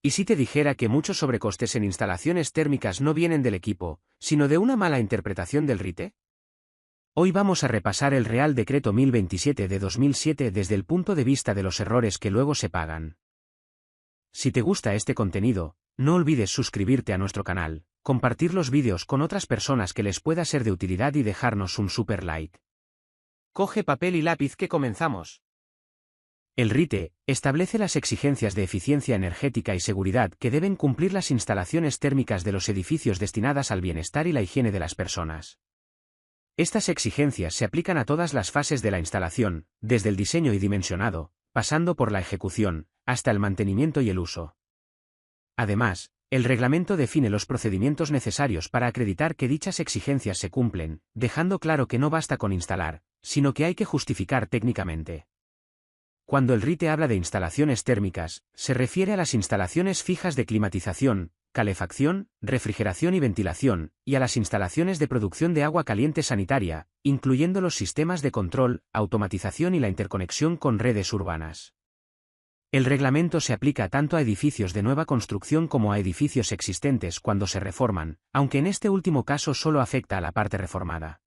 ¿Y si te dijera que muchos sobrecostes en instalaciones térmicas no vienen del equipo, sino de una mala interpretación del RITE? Hoy vamos a repasar el Real Decreto 1027 de 2007 desde el punto de vista de los errores que luego se pagan. Si te gusta este contenido, no olvides suscribirte a nuestro canal, compartir los vídeos con otras personas que les pueda ser de utilidad y dejarnos un super like. Coge papel y lápiz que comenzamos. El RITE establece las exigencias de eficiencia energética y seguridad que deben cumplir las instalaciones térmicas de los edificios destinadas al bienestar y la higiene de las personas. Estas exigencias se aplican a todas las fases de la instalación, desde el diseño y dimensionado, pasando por la ejecución, hasta el mantenimiento y el uso. Además, el reglamento define los procedimientos necesarios para acreditar que dichas exigencias se cumplen, dejando claro que no basta con instalar, sino que hay que justificar técnicamente. Cuando el RITE habla de instalaciones térmicas, se refiere a las instalaciones fijas de climatización, calefacción, refrigeración y ventilación, y a las instalaciones de producción de agua caliente sanitaria, incluyendo los sistemas de control, automatización y la interconexión con redes urbanas. El reglamento se aplica tanto a edificios de nueva construcción como a edificios existentes cuando se reforman, aunque en este último caso solo afecta a la parte reformada.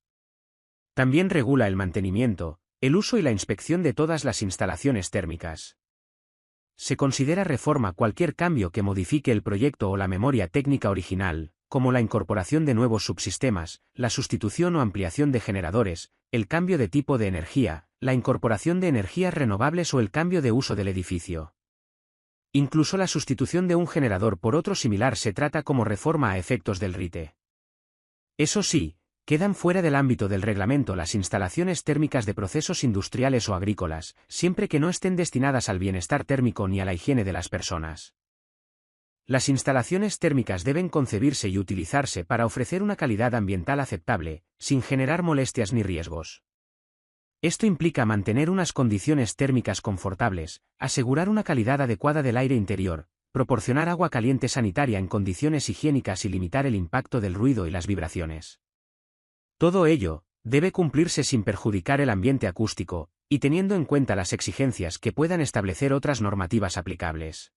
También regula el mantenimiento, el uso y la inspección de todas las instalaciones térmicas. Se considera reforma cualquier cambio que modifique el proyecto o la memoria técnica original, como la incorporación de nuevos subsistemas, la sustitución o ampliación de generadores, el cambio de tipo de energía, la incorporación de energías renovables o el cambio de uso del edificio. Incluso la sustitución de un generador por otro similar se trata como reforma a efectos del RITE. Eso sí, quedan fuera del ámbito del reglamento las instalaciones térmicas de procesos industriales o agrícolas, siempre que no estén destinadas al bienestar térmico ni a la higiene de las personas. Las instalaciones térmicas deben concebirse y utilizarse para ofrecer una calidad ambiental aceptable, sin generar molestias ni riesgos. Esto implica mantener unas condiciones térmicas confortables, asegurar una calidad adecuada del aire interior, proporcionar agua caliente sanitaria en condiciones higiénicas y limitar el impacto del ruido y las vibraciones. Todo ello debe cumplirse sin perjudicar el ambiente acústico, y teniendo en cuenta las exigencias que puedan establecer otras normativas aplicables.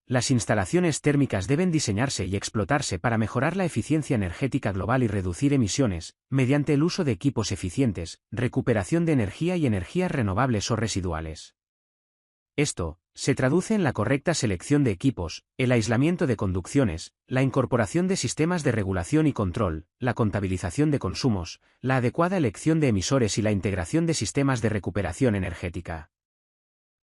Las instalaciones térmicas deben diseñarse y explotarse para mejorar la eficiencia energética global y reducir emisiones, mediante el uso de equipos eficientes, recuperación de energía y energías renovables o residuales. Esto se traduce en la correcta selección de equipos, el aislamiento de conducciones, la incorporación de sistemas de regulación y control, la contabilización de consumos, la adecuada elección de emisores y la integración de sistemas de recuperación energética.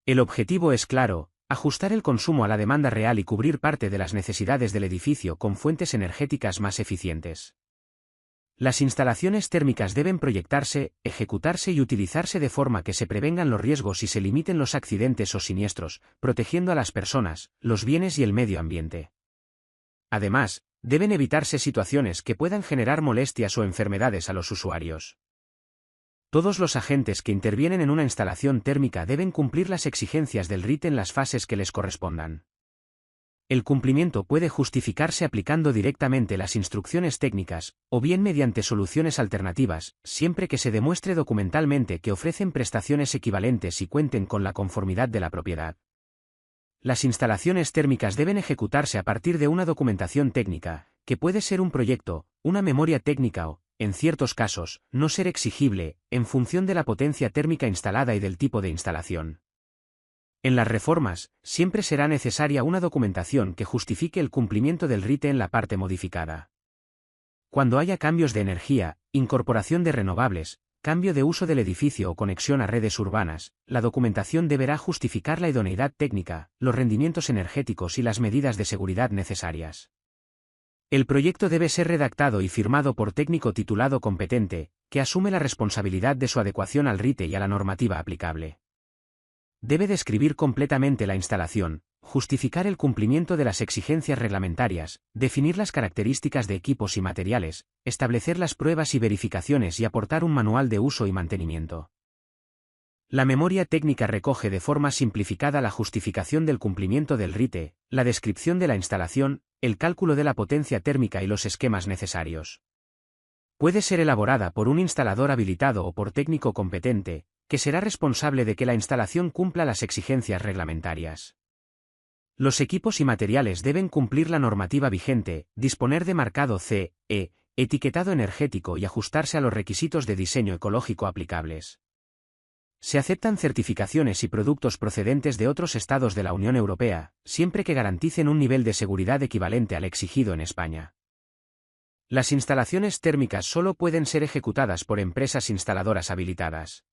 El objetivo es claro: ajustar el consumo a la demanda real y cubrir parte de las necesidades del edificio con fuentes energéticas más eficientes. Las instalaciones térmicas deben proyectarse, ejecutarse y utilizarse de forma que se prevengan los riesgos y se limiten los accidentes o siniestros, protegiendo a las personas, los bienes y el medio ambiente. Además, deben evitarse situaciones que puedan generar molestias o enfermedades a los usuarios. Todos los agentes que intervienen en una instalación térmica deben cumplir las exigencias del RITE en las fases que les correspondan. El cumplimiento puede justificarse aplicando directamente las instrucciones técnicas, o bien mediante soluciones alternativas, siempre que se demuestre documentalmente que ofrecen prestaciones equivalentes y cuenten con la conformidad de la propiedad. Las instalaciones térmicas deben ejecutarse a partir de una documentación técnica, que puede ser un proyecto, una memoria técnica o, en ciertos casos, no ser exigible, en función de la potencia térmica instalada y del tipo de instalación. En las reformas, siempre será necesaria una documentación que justifique el cumplimiento del RITE en la parte modificada. Cuando haya cambios de energía, incorporación de renovables, cambio de uso del edificio o conexión a redes urbanas, la documentación deberá justificar la idoneidad técnica, los rendimientos energéticos y las medidas de seguridad necesarias. El proyecto debe ser redactado y firmado por técnico titulado competente, que asume la responsabilidad de su adecuación al RITE y a la normativa aplicable. Debe describir completamente la instalación, justificar el cumplimiento de las exigencias reglamentarias, definir las características de equipos y materiales, establecer las pruebas y verificaciones y aportar un manual de uso y mantenimiento. La memoria técnica recoge de forma simplificada la justificación del cumplimiento del RITE, la descripción de la instalación, el cálculo de la potencia térmica y los esquemas necesarios. Puede ser elaborada por un instalador habilitado o por técnico competente, que será responsable de que la instalación cumpla las exigencias reglamentarias. Los equipos y materiales deben cumplir la normativa vigente, disponer de marcado CE, etiquetado energético y ajustarse a los requisitos de diseño ecológico aplicables. Se aceptan certificaciones y productos procedentes de otros estados de la Unión Europea, siempre que garanticen un nivel de seguridad equivalente al exigido en España. Las instalaciones térmicas solo pueden ser ejecutadas por empresas instaladoras habilitadas.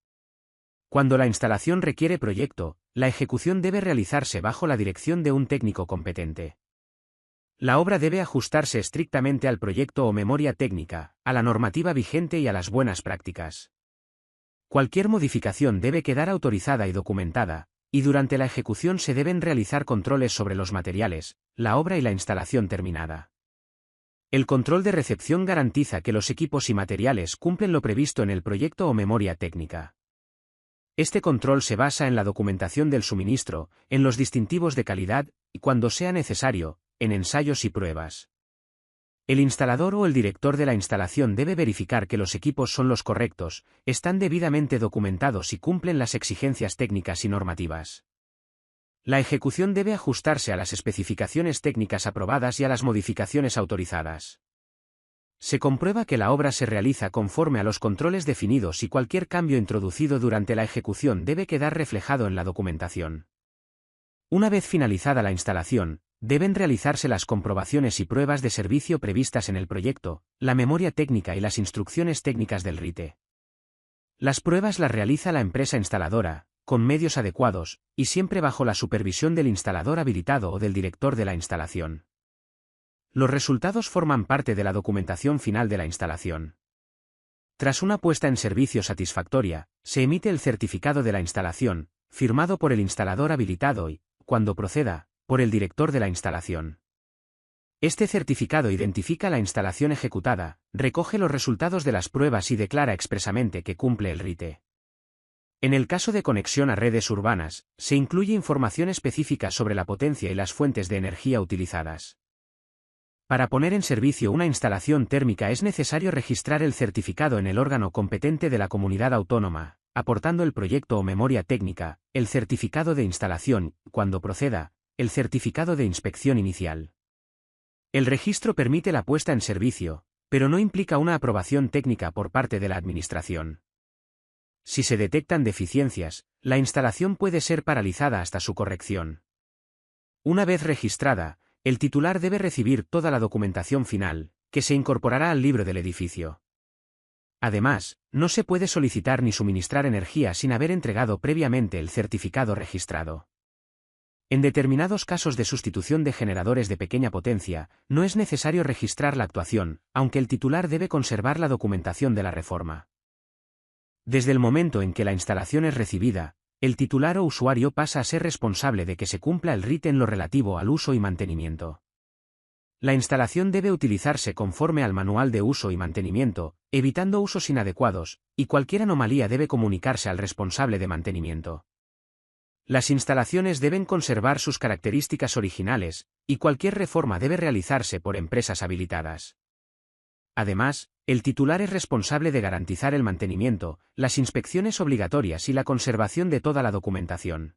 Cuando la instalación requiere proyecto, la ejecución debe realizarse bajo la dirección de un técnico competente. La obra debe ajustarse estrictamente al proyecto o memoria técnica, a la normativa vigente y a las buenas prácticas. Cualquier modificación debe quedar autorizada y documentada, y durante la ejecución se deben realizar controles sobre los materiales, la obra y la instalación terminada. El control de recepción garantiza que los equipos y materiales cumplen lo previsto en el proyecto o memoria técnica. Este control se basa en la documentación del suministro, en los distintivos de calidad, y cuando sea necesario, en ensayos y pruebas. El instalador o el director de la instalación debe verificar que los equipos son los correctos, están debidamente documentados y cumplen las exigencias técnicas y normativas. La ejecución debe ajustarse a las especificaciones técnicas aprobadas y a las modificaciones autorizadas. Se comprueba que la obra se realiza conforme a los controles definidos y cualquier cambio introducido durante la ejecución debe quedar reflejado en la documentación. Una vez finalizada la instalación, deben realizarse las comprobaciones y pruebas de servicio previstas en el proyecto, la memoria técnica y las instrucciones técnicas del RITE. Las pruebas las realiza la empresa instaladora, con medios adecuados, y siempre bajo la supervisión del instalador habilitado o del director de la instalación. Los resultados forman parte de la documentación final de la instalación. Tras una puesta en servicio satisfactoria, se emite el certificado de la instalación, firmado por el instalador habilitado y, cuando proceda, por el director de la instalación. Este certificado identifica la instalación ejecutada, recoge los resultados de las pruebas y declara expresamente que cumple el RITE. En el caso de conexión a redes urbanas, se incluye información específica sobre la potencia y las fuentes de energía utilizadas. Para poner en servicio una instalación térmica es necesario registrar el certificado en el órgano competente de la comunidad autónoma, aportando el proyecto o memoria técnica, el certificado de instalación, cuando proceda, el certificado de inspección inicial. El registro permite la puesta en servicio, pero no implica una aprobación técnica por parte de la Administración. Si se detectan deficiencias, la instalación puede ser paralizada hasta su corrección. Una vez registrada, el titular debe recibir toda la documentación final, que se incorporará al libro del edificio. Además, no se puede solicitar ni suministrar energía sin haber entregado previamente el certificado registrado. En determinados casos de sustitución de generadores de pequeña potencia, no es necesario registrar la actuación, aunque el titular debe conservar la documentación de la reforma. Desde el momento en que la instalación es recibida, el titular o usuario pasa a ser responsable de que se cumpla el RITE en lo relativo al uso y mantenimiento. La instalación debe utilizarse conforme al manual de uso y mantenimiento, evitando usos inadecuados, y cualquier anomalía debe comunicarse al responsable de mantenimiento. Las instalaciones deben conservar sus características originales, y cualquier reforma debe realizarse por empresas habilitadas. Además, el titular es responsable de garantizar el mantenimiento, las inspecciones obligatorias y la conservación de toda la documentación.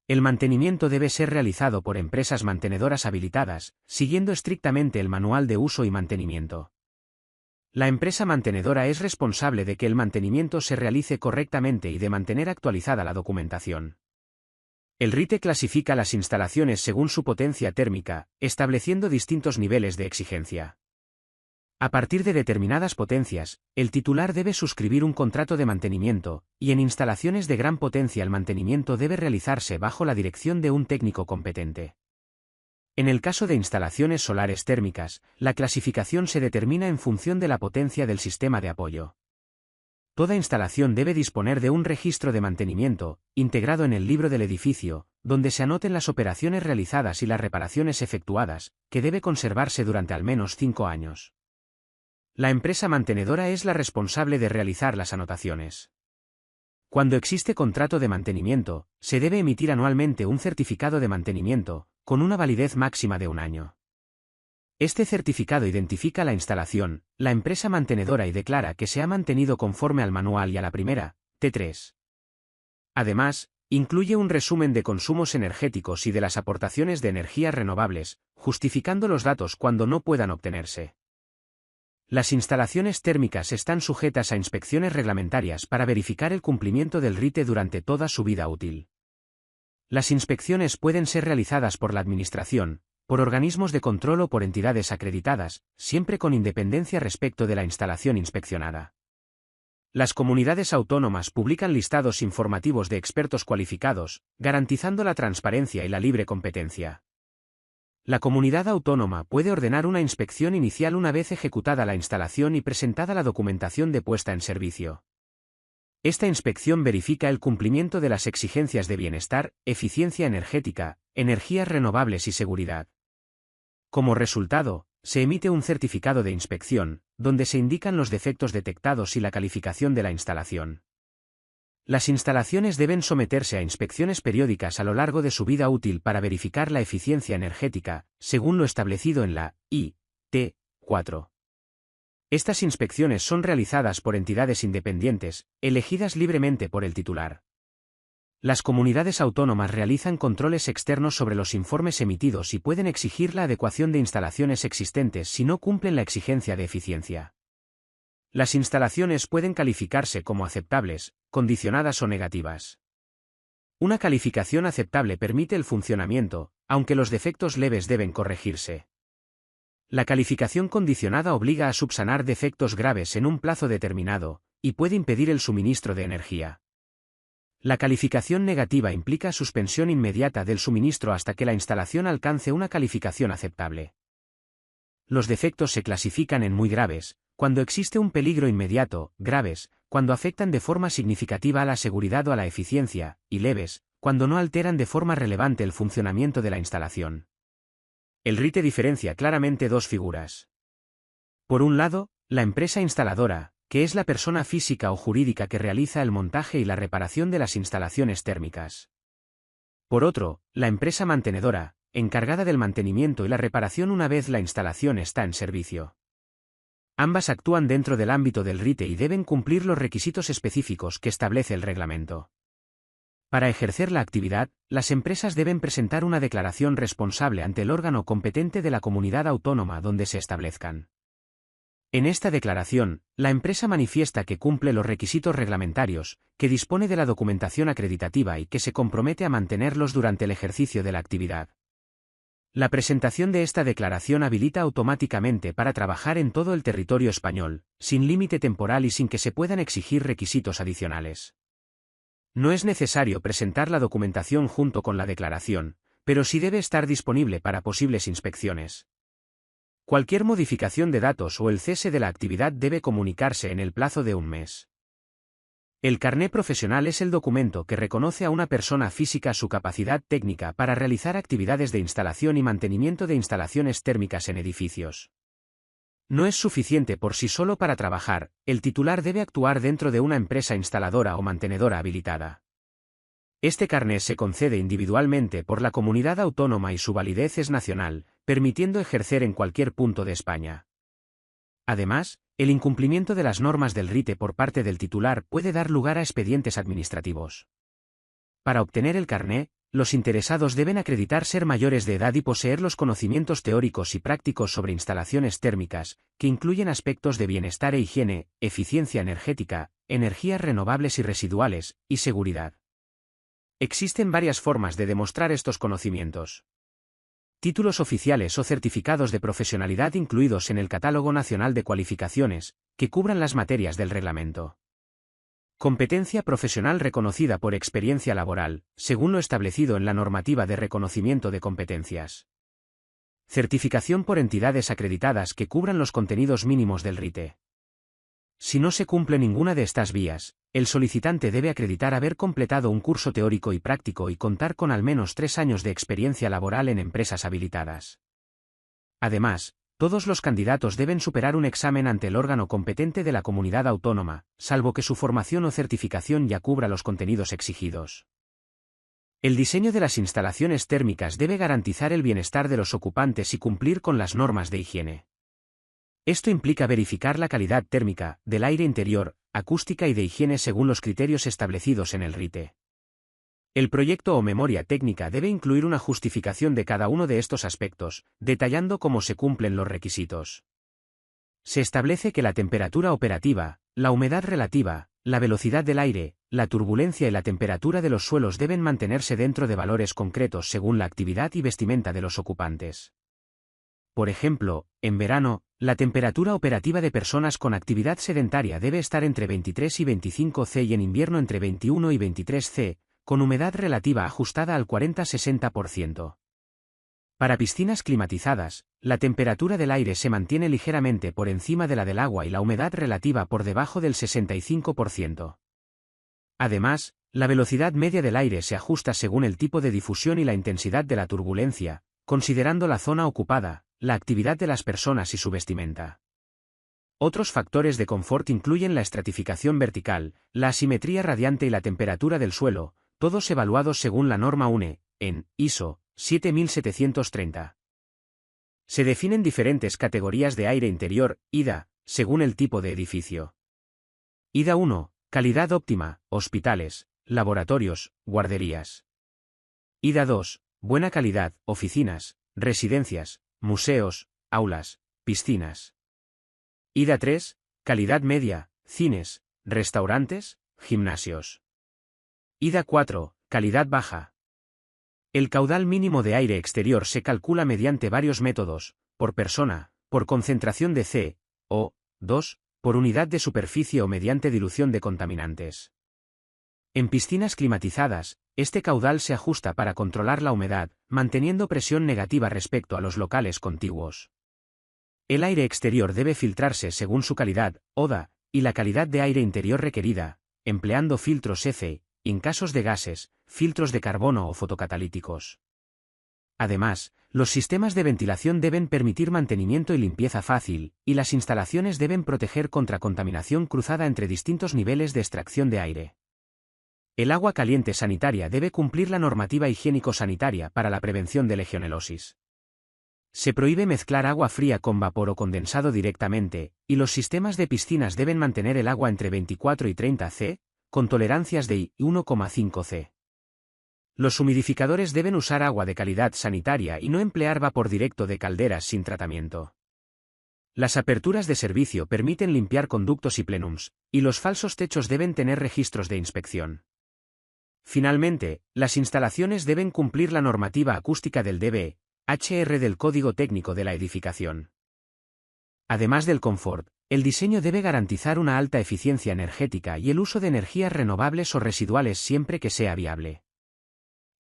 El mantenimiento debe ser realizado por empresas mantenedoras habilitadas, siguiendo estrictamente el manual de uso y mantenimiento. La empresa mantenedora es responsable de que el mantenimiento se realice correctamente y de mantener actualizada la documentación. El RITE clasifica las instalaciones según su potencia térmica, estableciendo distintos niveles de exigencia. A partir de determinadas potencias, el titular debe suscribir un contrato de mantenimiento, y en instalaciones de gran potencia el mantenimiento debe realizarse bajo la dirección de un técnico competente. En el caso de instalaciones solares térmicas, la clasificación se determina en función de la potencia del sistema de apoyo. Toda instalación debe disponer de un registro de mantenimiento, integrado en el libro del edificio, donde se anoten las operaciones realizadas y las reparaciones efectuadas, que debe conservarse durante al menos 5 años. La empresa mantenedora es la responsable de realizar las anotaciones. Cuando existe contrato de mantenimiento, se debe emitir anualmente un certificado de mantenimiento, con una validez máxima de 1 año. Este certificado identifica la instalación, la empresa mantenedora y declara que se ha mantenido conforme al manual y a la primera, T3. Además, Incluye un resumen de consumos energéticos y de las aportaciones de energías renovables, justificando los datos cuando no puedan obtenerse. Las instalaciones térmicas están sujetas a inspecciones reglamentarias para verificar el cumplimiento del RITE durante toda su vida útil. Las inspecciones pueden ser realizadas por la Administración, por organismos de control o por entidades acreditadas, siempre con independencia respecto de la instalación inspeccionada. Las comunidades autónomas publican listados informativos de expertos cualificados, garantizando la transparencia y la libre competencia. La comunidad autónoma puede ordenar una inspección inicial una vez ejecutada la instalación y presentada la documentación de puesta en servicio. Esta inspección verifica el cumplimiento de las exigencias de bienestar, eficiencia energética, energías renovables y seguridad. Como resultado, se emite un certificado de inspección, donde se indican los defectos detectados y la calificación de la instalación. Las instalaciones deben someterse a inspecciones periódicas a lo largo de su vida útil para verificar la eficiencia energética, según lo establecido en la I.T. 4. Estas inspecciones son realizadas por entidades independientes, elegidas libremente por el titular. Las comunidades autónomas realizan controles externos sobre los informes emitidos y pueden exigir la adecuación de instalaciones existentes si no cumplen la exigencia de eficiencia. Las instalaciones pueden calificarse como aceptables, condicionadas o negativas. Una calificación aceptable permite el funcionamiento, aunque los defectos leves deben corregirse. La calificación condicionada obliga a subsanar defectos graves en un plazo determinado, y puede impedir el suministro de energía. La calificación negativa implica suspensión inmediata del suministro hasta que la instalación alcance una calificación aceptable. Los defectos se clasifican en muy graves, cuando existe un peligro inmediato, graves, cuando afectan de forma significativa a la seguridad o a la eficiencia, y leves, cuando no alteran de forma relevante el funcionamiento de la instalación. El RITE diferencia claramente dos figuras. Por un lado, la empresa instaladora, que es la persona física o jurídica que realiza el montaje y la reparación de las instalaciones térmicas. Por otro, la empresa mantenedora, encargada del mantenimiento y la reparación una vez la instalación está en servicio. Ambas actúan dentro del ámbito del RITE y deben cumplir los requisitos específicos que establece el reglamento. Para ejercer la actividad, las empresas deben presentar una declaración responsable ante el órgano competente de la comunidad autónoma donde se establezcan. En esta declaración, la empresa manifiesta que cumple los requisitos reglamentarios, que dispone de la documentación acreditativa y que se compromete a mantenerlos durante el ejercicio de la actividad. La presentación de esta declaración habilita automáticamente para trabajar en todo el territorio español, sin límite temporal y sin que se puedan exigir requisitos adicionales. No es necesario presentar la documentación junto con la declaración, pero sí debe estar disponible para posibles inspecciones. Cualquier modificación de datos o el cese de la actividad debe comunicarse en el plazo de un mes. El carné profesional es el documento que reconoce a una persona física su capacidad técnica para realizar actividades de instalación y mantenimiento de instalaciones térmicas en edificios. No es suficiente por sí solo para trabajar, el titular debe actuar dentro de una empresa instaladora o mantenedora habilitada. Este carné se concede individualmente por la comunidad autónoma y su validez es nacional, permitiendo ejercer en cualquier punto de España. Además, el incumplimiento de las normas del RITE por parte del titular puede dar lugar a expedientes administrativos. Para obtener el carné, los interesados deben acreditar ser mayores de edad y poseer los conocimientos teóricos y prácticos sobre instalaciones térmicas, que incluyen aspectos de bienestar e higiene, eficiencia energética, energías renovables y residuales, y seguridad. Existen varias formas de demostrar estos conocimientos. Títulos oficiales o certificados de profesionalidad incluidos en el Catálogo Nacional de Cualificaciones, que cubran las materias del reglamento. Competencia profesional reconocida por experiencia laboral, según lo establecido en la normativa de reconocimiento de competencias. Certificación por entidades acreditadas que cubran los contenidos mínimos del RITE. Si no se cumple ninguna de estas vías, el solicitante debe acreditar haber completado un curso teórico y práctico y contar con al menos 3 años de experiencia laboral en empresas habilitadas. Además, todos los candidatos deben superar un examen ante el órgano competente de la comunidad autónoma, salvo que su formación o certificación ya cubra los contenidos exigidos. El diseño de las instalaciones térmicas debe garantizar el bienestar de los ocupantes y cumplir con las normas de higiene. Esto implica verificar la calidad térmica, del aire interior, acústica y de higiene según los criterios establecidos en el RITE. El proyecto o memoria técnica debe incluir una justificación de cada uno de estos aspectos, detallando cómo se cumplen los requisitos. Se establece que la temperatura operativa, la humedad relativa, la velocidad del aire, la turbulencia y la temperatura de los suelos deben mantenerse dentro de valores concretos según la actividad y vestimenta de los ocupantes. Por ejemplo, en verano, la temperatura operativa de personas con actividad sedentaria debe estar entre 23 y 25 C y en invierno entre 21 y 23 C, con humedad relativa ajustada al 40-60%. Para piscinas climatizadas, la temperatura del aire se mantiene ligeramente por encima de la del agua y la humedad relativa por debajo del 65%. Además, la velocidad media del aire se ajusta según el tipo de difusión y la intensidad de la turbulencia, considerando la zona ocupada, la actividad de las personas y su vestimenta. Otros factores de confort incluyen la estratificación vertical, la asimetría radiante y la temperatura del suelo, todos evaluados según la norma UNE, en ISO 7730. Se definen diferentes categorías de aire interior, IDA, según el tipo de edificio. IDA 1, calidad óptima, hospitales, laboratorios, guarderías. IDA 2, buena calidad, oficinas, residencias, museos, aulas, piscinas. IDA 3, calidad media, cines, restaurantes, gimnasios. IDA 4, calidad baja. El caudal mínimo de aire exterior se calcula mediante varios métodos, por persona, por concentración de CO2, por unidad de superficie o mediante dilución de contaminantes. En piscinas climatizadas, este caudal se ajusta para controlar la humedad, manteniendo presión negativa respecto a los locales contiguos. El aire exterior debe filtrarse según su calidad, ODA, y la calidad de aire interior requerida, empleando filtros EC, en casos de gases, filtros de carbono o fotocatalíticos. Además, los sistemas de ventilación deben permitir mantenimiento y limpieza fácil, y las instalaciones deben proteger contra contaminación cruzada entre distintos niveles de extracción de aire. El agua caliente sanitaria debe cumplir la normativa higiénico-sanitaria para la prevención de legionelosis. Se prohíbe mezclar agua fría con vapor o condensado directamente, y los sistemas de piscinas deben mantener el agua entre 24 y 30 C, con tolerancias de I 1,5 C. Los humidificadores deben usar agua de calidad sanitaria y no emplear vapor directo de calderas sin tratamiento. Las aperturas de servicio permiten limpiar conductos y plenums, y los falsos techos deben tener registros de inspección. Finalmente, las instalaciones deben cumplir la normativa acústica del dB/HR del Código Técnico de la Edificación. Además del confort, el diseño debe garantizar una alta eficiencia energética y el uso de energías renovables o residuales siempre que sea viable.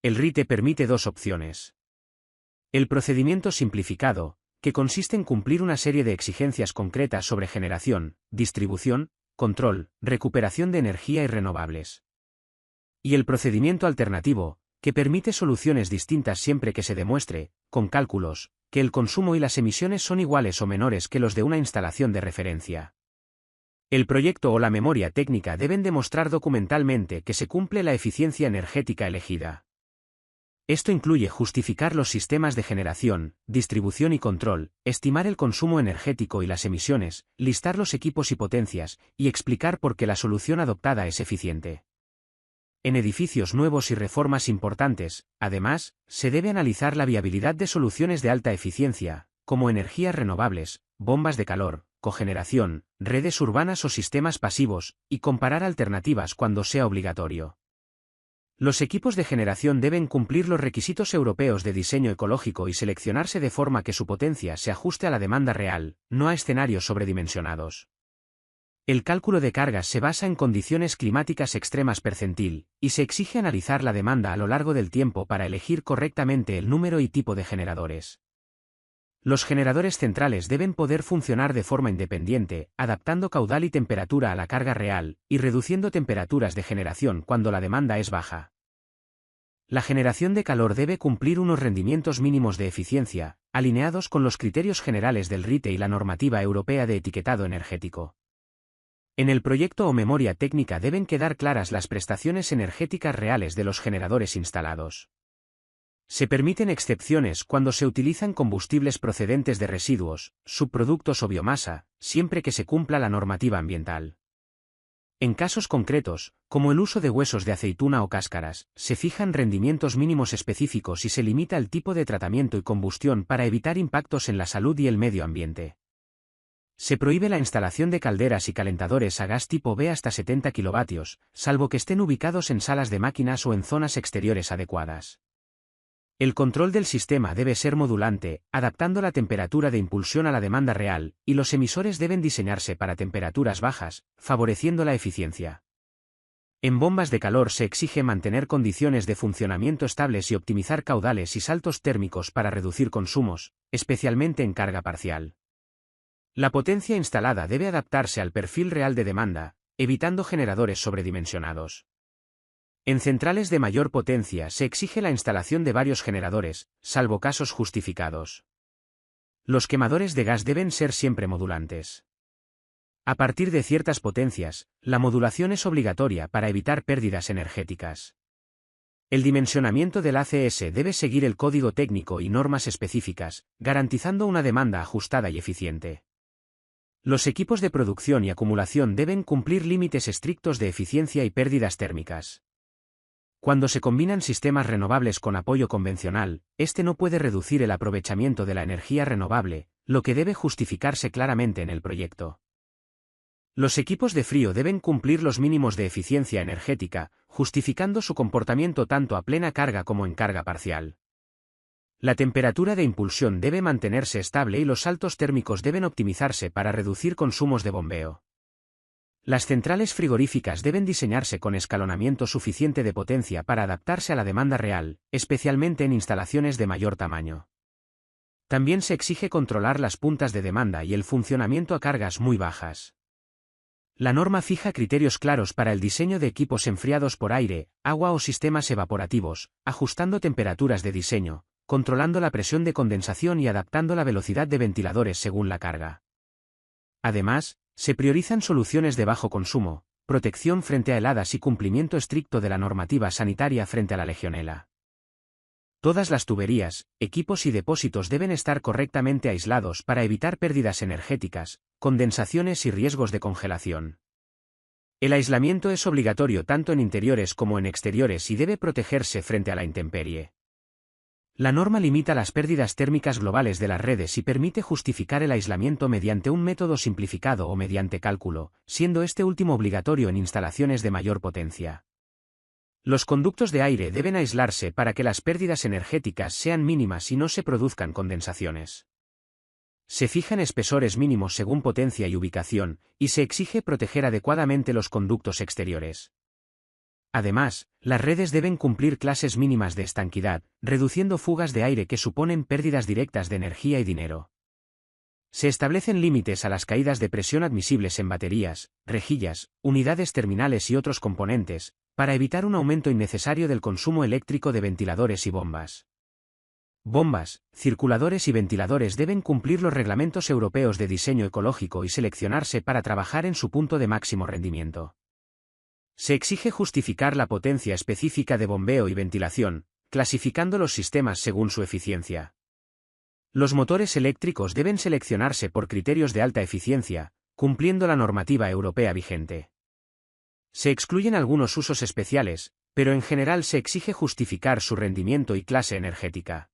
El RITE permite dos opciones. El procedimiento simplificado, que consiste en cumplir una serie de exigencias concretas sobre generación, distribución, control, recuperación de energía y renovables. Y el procedimiento alternativo, que permite soluciones distintas siempre que se demuestre, con cálculos, que el consumo y las emisiones son iguales o menores que los de una instalación de referencia. El proyecto o la memoria técnica deben demostrar documentalmente que se cumple la eficiencia energética elegida. Esto incluye justificar los sistemas de generación, distribución y control, estimar el consumo energético y las emisiones, listar los equipos y potencias, y explicar por qué la solución adoptada es eficiente. En edificios nuevos y reformas importantes, además, se debe analizar la viabilidad de soluciones de alta eficiencia, como energías renovables, bombas de calor, cogeneración, redes urbanas o sistemas pasivos, y comparar alternativas cuando sea obligatorio. Los equipos de generación deben cumplir los requisitos europeos de diseño ecológico y seleccionarse de forma que su potencia se ajuste a la demanda real, no a escenarios sobredimensionados. El cálculo de cargas se basa en condiciones climáticas extremas percentil, y se exige analizar la demanda a lo largo del tiempo para elegir correctamente el número y tipo de generadores. Los generadores centrales deben poder funcionar de forma independiente, adaptando caudal y temperatura a la carga real, y reduciendo temperaturas de generación cuando la demanda es baja. La generación de calor debe cumplir unos rendimientos mínimos de eficiencia, alineados con los criterios generales del RITE y la normativa europea de etiquetado energético. En el proyecto o memoria técnica deben quedar claras las prestaciones energéticas reales de los generadores instalados. Se permiten excepciones cuando se utilizan combustibles procedentes de residuos, subproductos o biomasa, siempre que se cumpla la normativa ambiental. En casos concretos, como el uso de huesos de aceituna o cáscaras, se fijan rendimientos mínimos específicos y se limita el tipo de tratamiento y combustión para evitar impactos en la salud y el medio ambiente. Se prohíbe la instalación de calderas y calentadores a gas tipo B hasta 70 kilovatios, salvo que estén ubicados en salas de máquinas o en zonas exteriores adecuadas. El control del sistema debe ser modulante, adaptando la temperatura de impulsión a la demanda real, y los emisores deben diseñarse para temperaturas bajas, favoreciendo la eficiencia. En bombas de calor se exige mantener condiciones de funcionamiento estables y optimizar caudales y saltos térmicos para reducir consumos, especialmente en carga parcial. La potencia instalada debe adaptarse al perfil real de demanda, evitando generadores sobredimensionados. En centrales de mayor potencia se exige la instalación de varios generadores, salvo casos justificados. Los quemadores de gas deben ser siempre modulantes. A partir de ciertas potencias, la modulación es obligatoria para evitar pérdidas energéticas. El dimensionamiento del ACS debe seguir el código técnico y normas específicas, garantizando una demanda ajustada y eficiente. Los equipos de producción y acumulación deben cumplir límites estrictos de eficiencia y pérdidas térmicas. Cuando se combinan sistemas renovables con apoyo convencional, este no puede reducir el aprovechamiento de la energía renovable, lo que debe justificarse claramente en el proyecto. Los equipos de frío deben cumplir los mínimos de eficiencia energética, justificando su comportamiento tanto a plena carga como en carga parcial. La temperatura de impulsión debe mantenerse estable y los saltos térmicos deben optimizarse para reducir consumos de bombeo. Las centrales frigoríficas deben diseñarse con escalonamiento suficiente de potencia para adaptarse a la demanda real, especialmente en instalaciones de mayor tamaño. También se exige controlar las puntas de demanda y el funcionamiento a cargas muy bajas. La norma fija criterios claros para el diseño de equipos enfriados por aire, agua o sistemas evaporativos, ajustando temperaturas de diseño, controlando la presión de condensación y adaptando la velocidad de ventiladores según la carga. Además, se priorizan soluciones de bajo consumo, protección frente a heladas y cumplimiento estricto de la normativa sanitaria frente a la legionela. Todas las tuberías, equipos y depósitos deben estar correctamente aislados para evitar pérdidas energéticas, condensaciones y riesgos de congelación. El aislamiento es obligatorio tanto en interiores como en exteriores y debe protegerse frente a la intemperie. La norma limita las pérdidas térmicas globales de las redes y permite justificar el aislamiento mediante un método simplificado o mediante cálculo, siendo este último obligatorio en instalaciones de mayor potencia. Los conductos de aire deben aislarse para que las pérdidas energéticas sean mínimas y no se produzcan condensaciones. Se fijan espesores mínimos según potencia y ubicación, y se exige proteger adecuadamente los conductos exteriores. Además, las redes deben cumplir clases mínimas de estanquidad, reduciendo fugas de aire que suponen pérdidas directas de energía y dinero. Se establecen límites a las caídas de presión admisibles en baterías, rejillas, unidades terminales y otros componentes, para evitar un aumento innecesario del consumo eléctrico de ventiladores y bombas. Bombas, circuladores y ventiladores deben cumplir los reglamentos europeos de diseño ecológico y seleccionarse para trabajar en su punto de máximo rendimiento. Se exige justificar la potencia específica de bombeo y ventilación, clasificando los sistemas según su eficiencia. Los motores eléctricos deben seleccionarse por criterios de alta eficiencia, cumpliendo la normativa europea vigente. Se excluyen algunos usos especiales, pero en general se exige justificar su rendimiento y clase energética.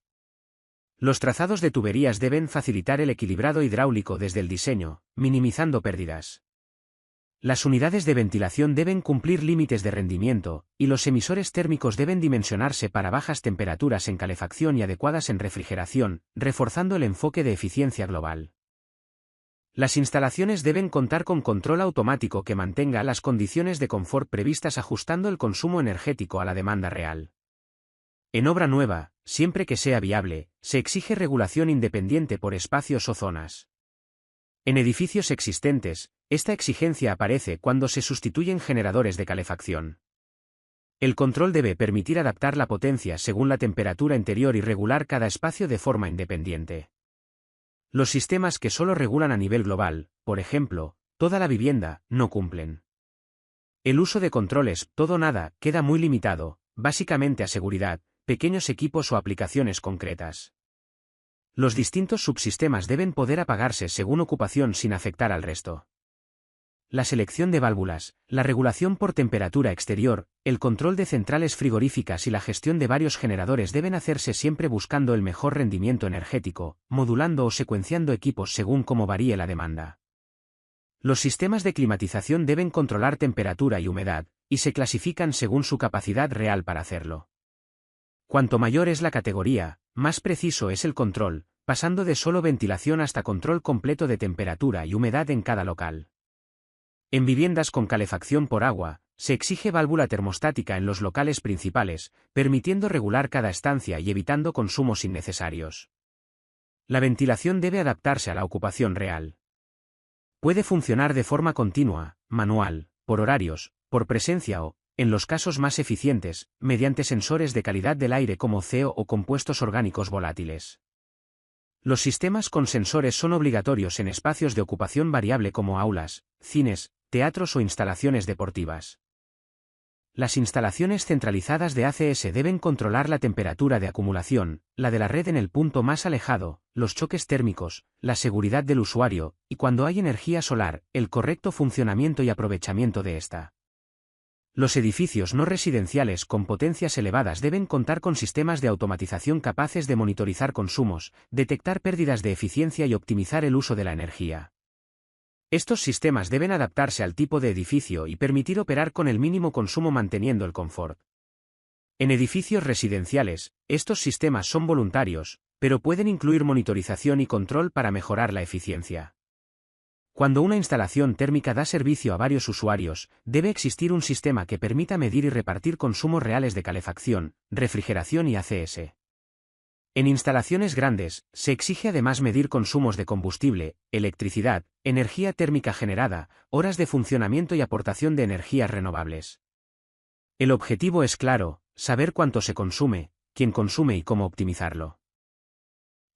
Los trazados de tuberías deben facilitar el equilibrado hidráulico desde el diseño, minimizando pérdidas. Las unidades de ventilación deben cumplir límites de rendimiento, y los emisores térmicos deben dimensionarse para bajas temperaturas en calefacción y adecuadas en refrigeración, reforzando el enfoque de eficiencia global. Las instalaciones deben contar con control automático que mantenga las condiciones de confort previstas ajustando el consumo energético a la demanda real. En obra nueva, siempre que sea viable, se exige regulación independiente por espacios o zonas. En edificios existentes, esta exigencia aparece cuando se sustituyen generadores de calefacción. El control debe permitir adaptar la potencia según la temperatura interior y regular cada espacio de forma independiente. Los sistemas que solo regulan a nivel global, por ejemplo, toda la vivienda, no cumplen. El uso de controles todo o nada queda muy limitado, básicamente a seguridad, pequeños equipos o aplicaciones concretas. Los distintos subsistemas deben poder apagarse según ocupación sin afectar al resto. la selección de válvulas, la regulación por temperatura exterior, el control de centrales frigoríficas y la gestión de varios generadores deben hacerse siempre buscando el mejor rendimiento energético, modulando o secuenciando equipos según cómo varíe la demanda. Los sistemas de climatización deben controlar temperatura y humedad, y se clasifican según su capacidad real para hacerlo. Cuanto mayor es la categoría, más preciso es el control, pasando de solo ventilación hasta control completo de temperatura y humedad en cada local. En viviendas con calefacción por agua, se exige válvula termostática en los locales principales, permitiendo regular cada estancia y evitando consumos innecesarios. La ventilación debe adaptarse a la ocupación real. Puede funcionar de forma continua, manual, por horarios, por presencia o, en los casos más eficientes, mediante sensores de calidad del aire como CO o compuestos orgánicos volátiles. Los sistemas con sensores son obligatorios en espacios de ocupación variable como aulas, cines, teatros o instalaciones deportivas. Las instalaciones centralizadas de ACS deben controlar la temperatura de acumulación, la de la red en el punto más alejado, los choques térmicos, la seguridad del usuario, y cuando hay energía solar, el correcto funcionamiento y aprovechamiento de esta. Los edificios no residenciales con potencias elevadas deben contar con sistemas de automatización capaces de monitorizar consumos, detectar pérdidas de eficiencia y optimizar el uso de la energía. Estos sistemas deben adaptarse al tipo de edificio y permitir operar con el mínimo consumo manteniendo el confort. En edificios residenciales, estos sistemas son voluntarios, pero pueden incluir monitorización y control para mejorar la eficiencia. Cuando una instalación térmica da servicio a varios usuarios, debe existir un sistema que permita medir y repartir consumos reales de calefacción, refrigeración y ACS. En instalaciones grandes, se exige además medir consumos de combustible, electricidad, energía térmica generada, horas de funcionamiento y aportación de energías renovables. El objetivo es claro, saber cuánto se consume, quién consume y cómo optimizarlo.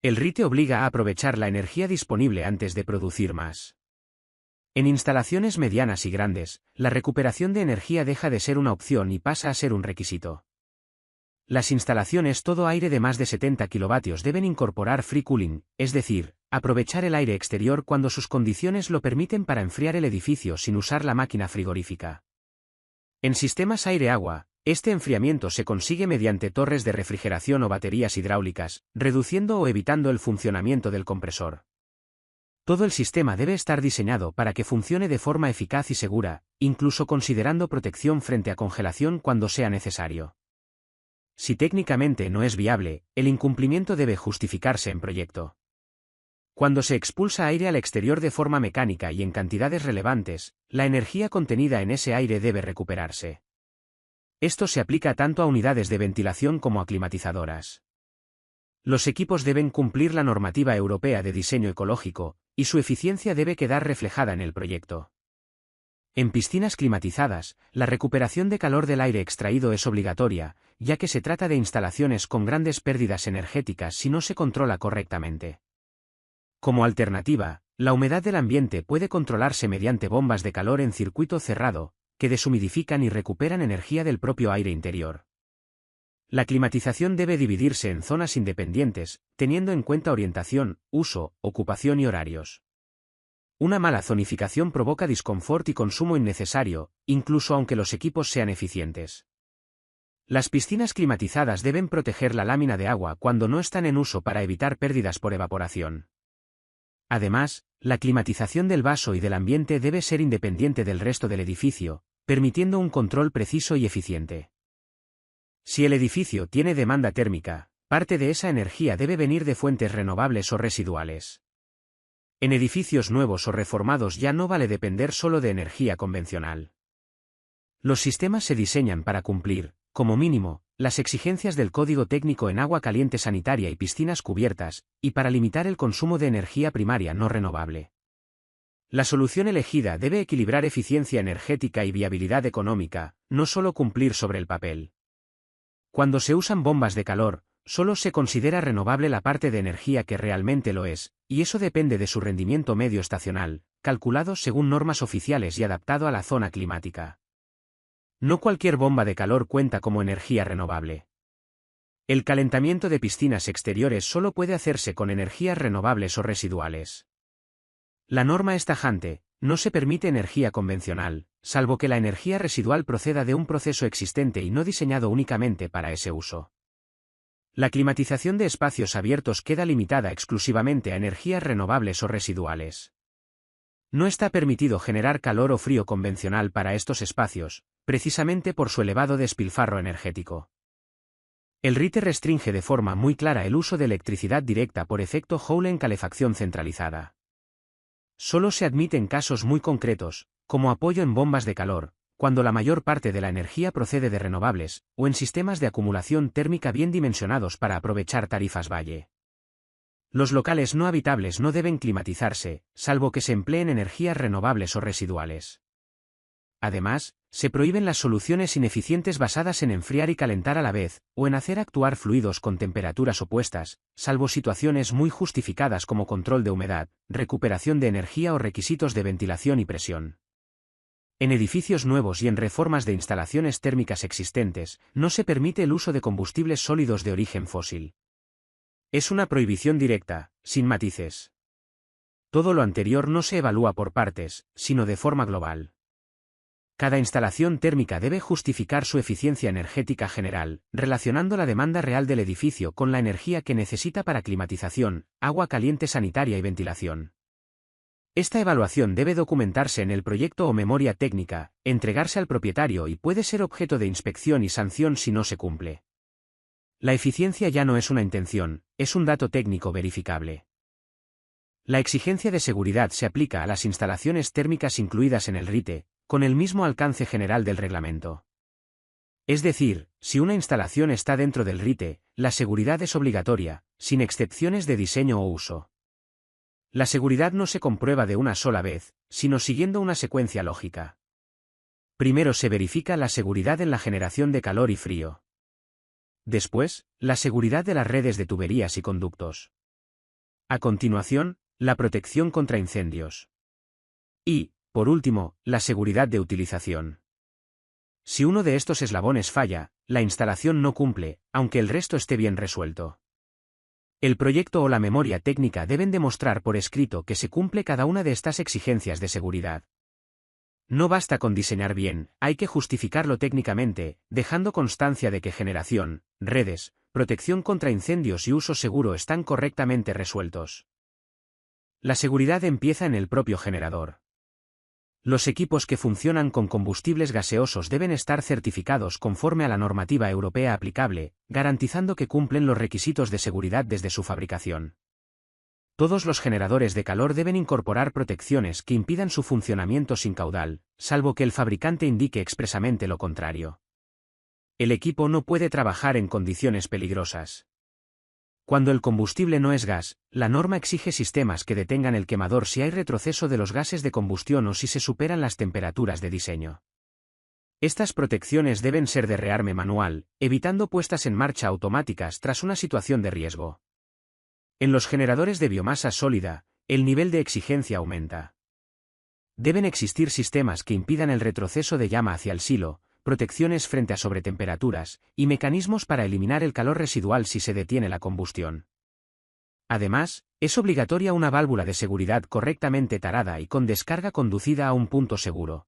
El RITE obliga a aprovechar la energía disponible antes de producir más. En instalaciones medianas y grandes, la recuperación de energía deja de ser una opción y pasa a ser un requisito. Las instalaciones todo aire de más de 70 kilovatios deben incorporar free cooling, es decir, aprovechar el aire exterior cuando sus condiciones lo permiten para enfriar el edificio sin usar la máquina frigorífica. En sistemas aire-agua, este enfriamiento se consigue mediante torres de refrigeración o baterías hidráulicas, reduciendo o evitando el funcionamiento del compresor. Todo el sistema debe estar diseñado para que funcione de forma eficaz y segura, incluso considerando protección frente a congelación cuando sea necesario. Si técnicamente no es viable, el incumplimiento debe justificarse en proyecto. Cuando se expulsa aire al exterior de forma mecánica y en cantidades relevantes, la energía contenida en ese aire debe recuperarse. Esto se aplica tanto a unidades de ventilación como a climatizadoras. Los equipos deben cumplir la normativa europea de diseño ecológico, y su eficiencia debe quedar reflejada en el proyecto. En piscinas climatizadas, la recuperación de calor del aire extraído es obligatoria, ya que se trata de instalaciones con grandes pérdidas energéticas si no se controla correctamente. Como alternativa, la humedad del ambiente puede controlarse mediante bombas de calor en circuito cerrado, que deshumidifican y recuperan energía del propio aire interior. La climatización debe dividirse en zonas independientes, teniendo en cuenta orientación, uso, ocupación y horarios. Una mala zonificación provoca disconfort y consumo innecesario, incluso aunque los equipos sean eficientes. Las piscinas climatizadas deben proteger la lámina de agua cuando no están en uso para evitar pérdidas por evaporación. Además, la climatización del vaso y del ambiente debe ser independiente del resto del edificio, permitiendo un control preciso y eficiente. Si el edificio tiene demanda térmica, parte de esa energía debe venir de fuentes renovables o residuales. En edificios nuevos o reformados ya no vale depender solo de energía convencional. Los sistemas se diseñan para cumplir, como mínimo, las exigencias del Código Técnico en agua caliente sanitaria y piscinas cubiertas, y para limitar el consumo de energía primaria no renovable. La solución elegida debe equilibrar eficiencia energética y viabilidad económica, no solo cumplir sobre el papel. Cuando se usan bombas de calor, solo se considera renovable la parte de energía que realmente lo es, y eso depende de su rendimiento medio estacional, calculado según normas oficiales y adaptado a la zona climática. No cualquier bomba de calor cuenta como energía renovable. El calentamiento de piscinas exteriores solo puede hacerse con energías renovables o residuales. La norma es tajante, no se permite energía convencional, salvo que la energía residual proceda de un proceso existente y no diseñado únicamente para ese uso. La climatización de espacios abiertos queda limitada exclusivamente a energías renovables o residuales. No está permitido generar calor o frío convencional para estos espacios, precisamente por su elevado despilfarro energético. El RITE restringe de forma muy clara el uso de electricidad directa por efecto Joule en calefacción centralizada. Solo se admiten casos muy concretos, como apoyo en bombas de calor, cuando la mayor parte de la energía procede de renovables, o en sistemas de acumulación térmica bien dimensionados para aprovechar tarifas valle. Los locales no habitables no deben climatizarse, salvo que se empleen energías renovables o residuales. Además, se prohíben las soluciones ineficientes basadas en enfriar y calentar a la vez, o en hacer actuar fluidos con temperaturas opuestas, salvo situaciones muy justificadas como control de humedad, recuperación de energía o requisitos de ventilación y presión. En edificios nuevos y en reformas de instalaciones térmicas existentes, no se permite el uso de combustibles sólidos de origen fósil. Es una prohibición directa, sin matices. Todo lo anterior no se evalúa por partes, sino de forma global. Cada instalación térmica debe justificar su eficiencia energética general, relacionando la demanda real del edificio con la energía que necesita para climatización, agua caliente sanitaria y ventilación. Esta evaluación debe documentarse en el proyecto o memoria técnica, entregarse al propietario y puede ser objeto de inspección y sanción si no se cumple. La eficiencia ya no es una intención, es un dato técnico verificable. La exigencia de seguridad se aplica a las instalaciones térmicas incluidas en el RITE, con el mismo alcance general del reglamento. Es decir, si una instalación está dentro del RITE, la seguridad es obligatoria, sin excepciones de diseño o uso. La seguridad no se comprueba de una sola vez, sino siguiendo una secuencia lógica. Primero se verifica la seguridad en la generación de calor y frío. Después, la seguridad de las redes de tuberías y conductos. A continuación, la protección contra incendios. Y, por último, la seguridad de utilización. Si uno de estos eslabones falla, la instalación no cumple, aunque el resto esté bien resuelto. El proyecto o la memoria técnica deben demostrar por escrito que se cumple cada una de estas exigencias de seguridad. No basta con diseñar bien, hay que justificarlo técnicamente, dejando constancia de que generación, redes, protección contra incendios y uso seguro están correctamente resueltos. La seguridad empieza en el propio generador. Los equipos que funcionan con combustibles gaseosos deben estar certificados conforme a la normativa europea aplicable, garantizando que cumplen los requisitos de seguridad desde su fabricación. Todos los generadores de calor deben incorporar protecciones que impidan su funcionamiento sin caudal, salvo que el fabricante indique expresamente lo contrario. El equipo no puede trabajar en condiciones peligrosas. Cuando el combustible no es gas, la norma exige sistemas que detengan el quemador si hay retroceso de los gases de combustión o si se superan las temperaturas de diseño. Estas protecciones deben ser de rearme manual, evitando puestas en marcha automáticas tras una situación de riesgo. En los generadores de biomasa sólida, el nivel de exigencia aumenta. Deben existir sistemas que impidan el retroceso de llama hacia el silo, protecciones frente a sobretemperaturas, y mecanismos para eliminar el calor residual si se detiene la combustión. Además, es obligatoria una válvula de seguridad correctamente tarada y con descarga conducida a un punto seguro.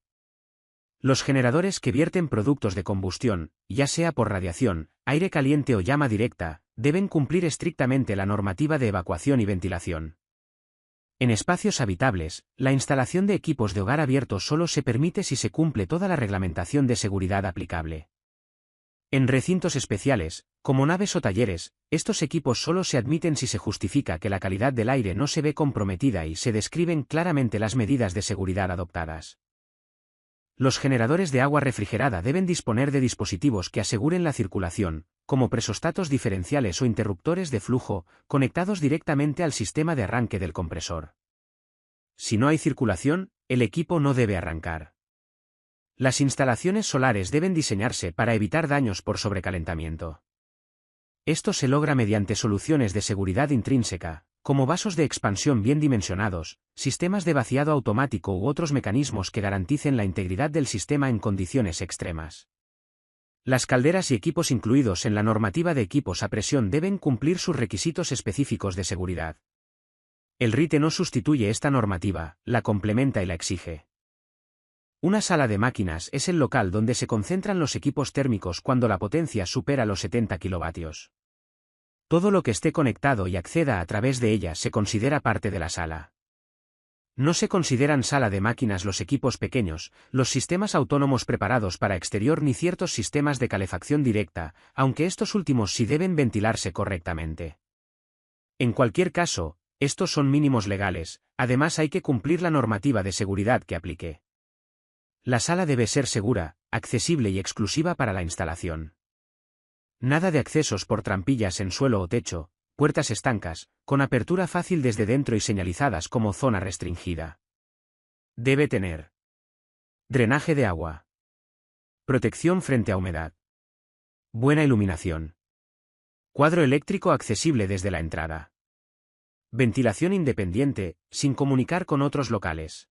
Los generadores que vierten productos de combustión, ya sea por radiación, aire caliente o llama directa, deben cumplir estrictamente la normativa de evacuación y ventilación. En espacios habitables, la instalación de equipos de hogar abierto solo se permite si se cumple toda la reglamentación de seguridad aplicable. En recintos especiales, como naves o talleres, estos equipos solo se admiten si se justifica que la calidad del aire no se ve comprometida y se describen claramente las medidas de seguridad adoptadas. Los generadores de agua refrigerada deben disponer de dispositivos que aseguren la circulación, como presostatos diferenciales o interruptores de flujo, conectados directamente al sistema de arranque del compresor. Si no hay circulación, el equipo no debe arrancar. Las instalaciones solares deben diseñarse para evitar daños por sobrecalentamiento. Esto se logra mediante soluciones de seguridad intrínseca, como vasos de expansión bien dimensionados, sistemas de vaciado automático u otros mecanismos que garanticen la integridad del sistema en condiciones extremas. Las calderas y equipos incluidos en la normativa de equipos a presión deben cumplir sus requisitos específicos de seguridad. El RITE no sustituye esta normativa, la complementa y la exige. Una sala de máquinas es el local donde se concentran los equipos térmicos cuando la potencia supera los 70 kilovatios. Todo lo que esté conectado y acceda a través de ella se considera parte de la sala. No se consideran sala de máquinas los equipos pequeños, los sistemas autónomos preparados para exterior ni ciertos sistemas de calefacción directa, aunque estos últimos sí deben ventilarse correctamente. En cualquier caso, estos son mínimos legales, además hay que cumplir la normativa de seguridad que aplique. La sala debe ser segura, accesible y exclusiva para la instalación. Nada de accesos por trampillas en suelo o techo, puertas estancas, con apertura fácil desde dentro y señalizadas como zona restringida. Debe tener drenaje de agua, protección frente a humedad, buena iluminación, cuadro eléctrico accesible desde la entrada, ventilación independiente, sin comunicar con otros locales.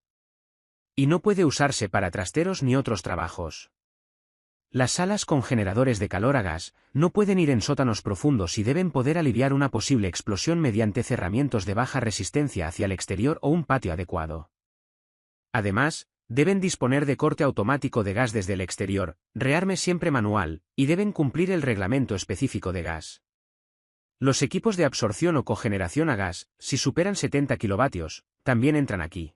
Y no puede usarse para trasteros ni otros trabajos. Las salas con generadores de calor a gas no pueden ir en sótanos profundos y deben poder aliviar una posible explosión mediante cerramientos de baja resistencia hacia el exterior o un patio adecuado. Además, deben disponer de corte automático de gas desde el exterior, rearme siempre manual, y deben cumplir el reglamento específico de gas. Los equipos de absorción o cogeneración a gas, si superan 70 kilovatios, también entran aquí.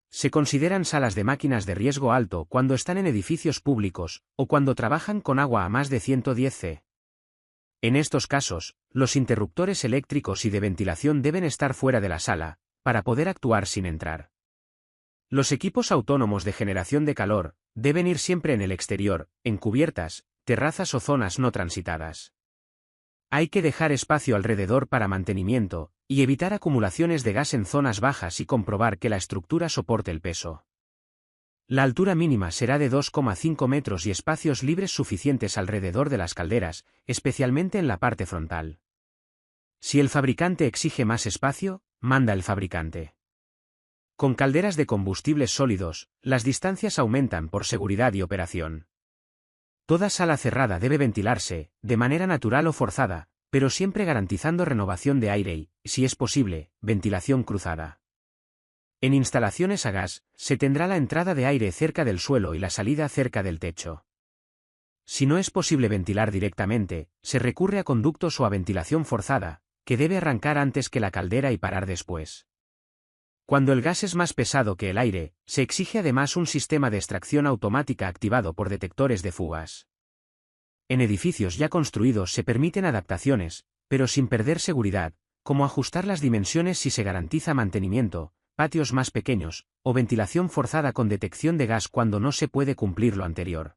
Se consideran salas de máquinas de riesgo alto cuando están en edificios públicos, o cuando trabajan con agua a más de 110 C. En estos casos, los interruptores eléctricos y de ventilación deben estar fuera de la sala, para poder actuar sin entrar. Los equipos autónomos de generación de calor deben ir siempre en el exterior, en cubiertas, terrazas o zonas no transitadas. Hay que dejar espacio alrededor para mantenimiento, y evitar acumulaciones de gas en zonas bajas y comprobar que la estructura soporte el peso. La altura mínima será de 2,5 metros y espacios libres suficientes alrededor de las calderas, especialmente en la parte frontal. Si el fabricante exige más espacio, manda el fabricante. Con calderas de combustibles sólidos, las distancias aumentan por seguridad y operación. Toda sala cerrada debe ventilarse, de manera natural o forzada, pero siempre garantizando renovación de aire y, si es posible, ventilación cruzada. En instalaciones a gas, se tendrá la entrada de aire cerca del suelo y la salida cerca del techo. Si no es posible ventilar directamente, se recurre a conductos o a ventilación forzada, que debe arrancar antes que la caldera y parar después. Cuando el gas es más pesado que el aire, se exige además un sistema de extracción automática activado por detectores de fugas. En edificios ya construidos se permiten adaptaciones, pero sin perder seguridad, como ajustar las dimensiones si se garantiza mantenimiento, patios más pequeños, o ventilación forzada con detección de gas cuando no se puede cumplir lo anterior.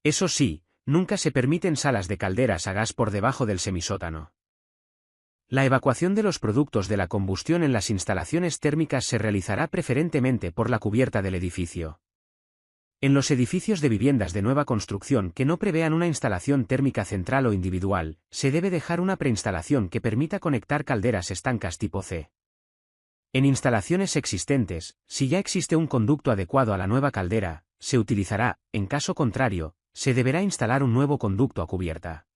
Eso sí, nunca se permiten salas de calderas a gas por debajo del semisótano. La evacuación de los productos de la combustión en las instalaciones térmicas se realizará preferentemente por la cubierta del edificio. En los edificios de viviendas de nueva construcción que no prevean una instalación térmica central o individual, se debe dejar una preinstalación que permita conectar calderas estancas tipo C. En instalaciones existentes, si ya existe un conducto adecuado a la nueva caldera, se utilizará, en caso contrario, se deberá instalar un nuevo conducto a cubierta.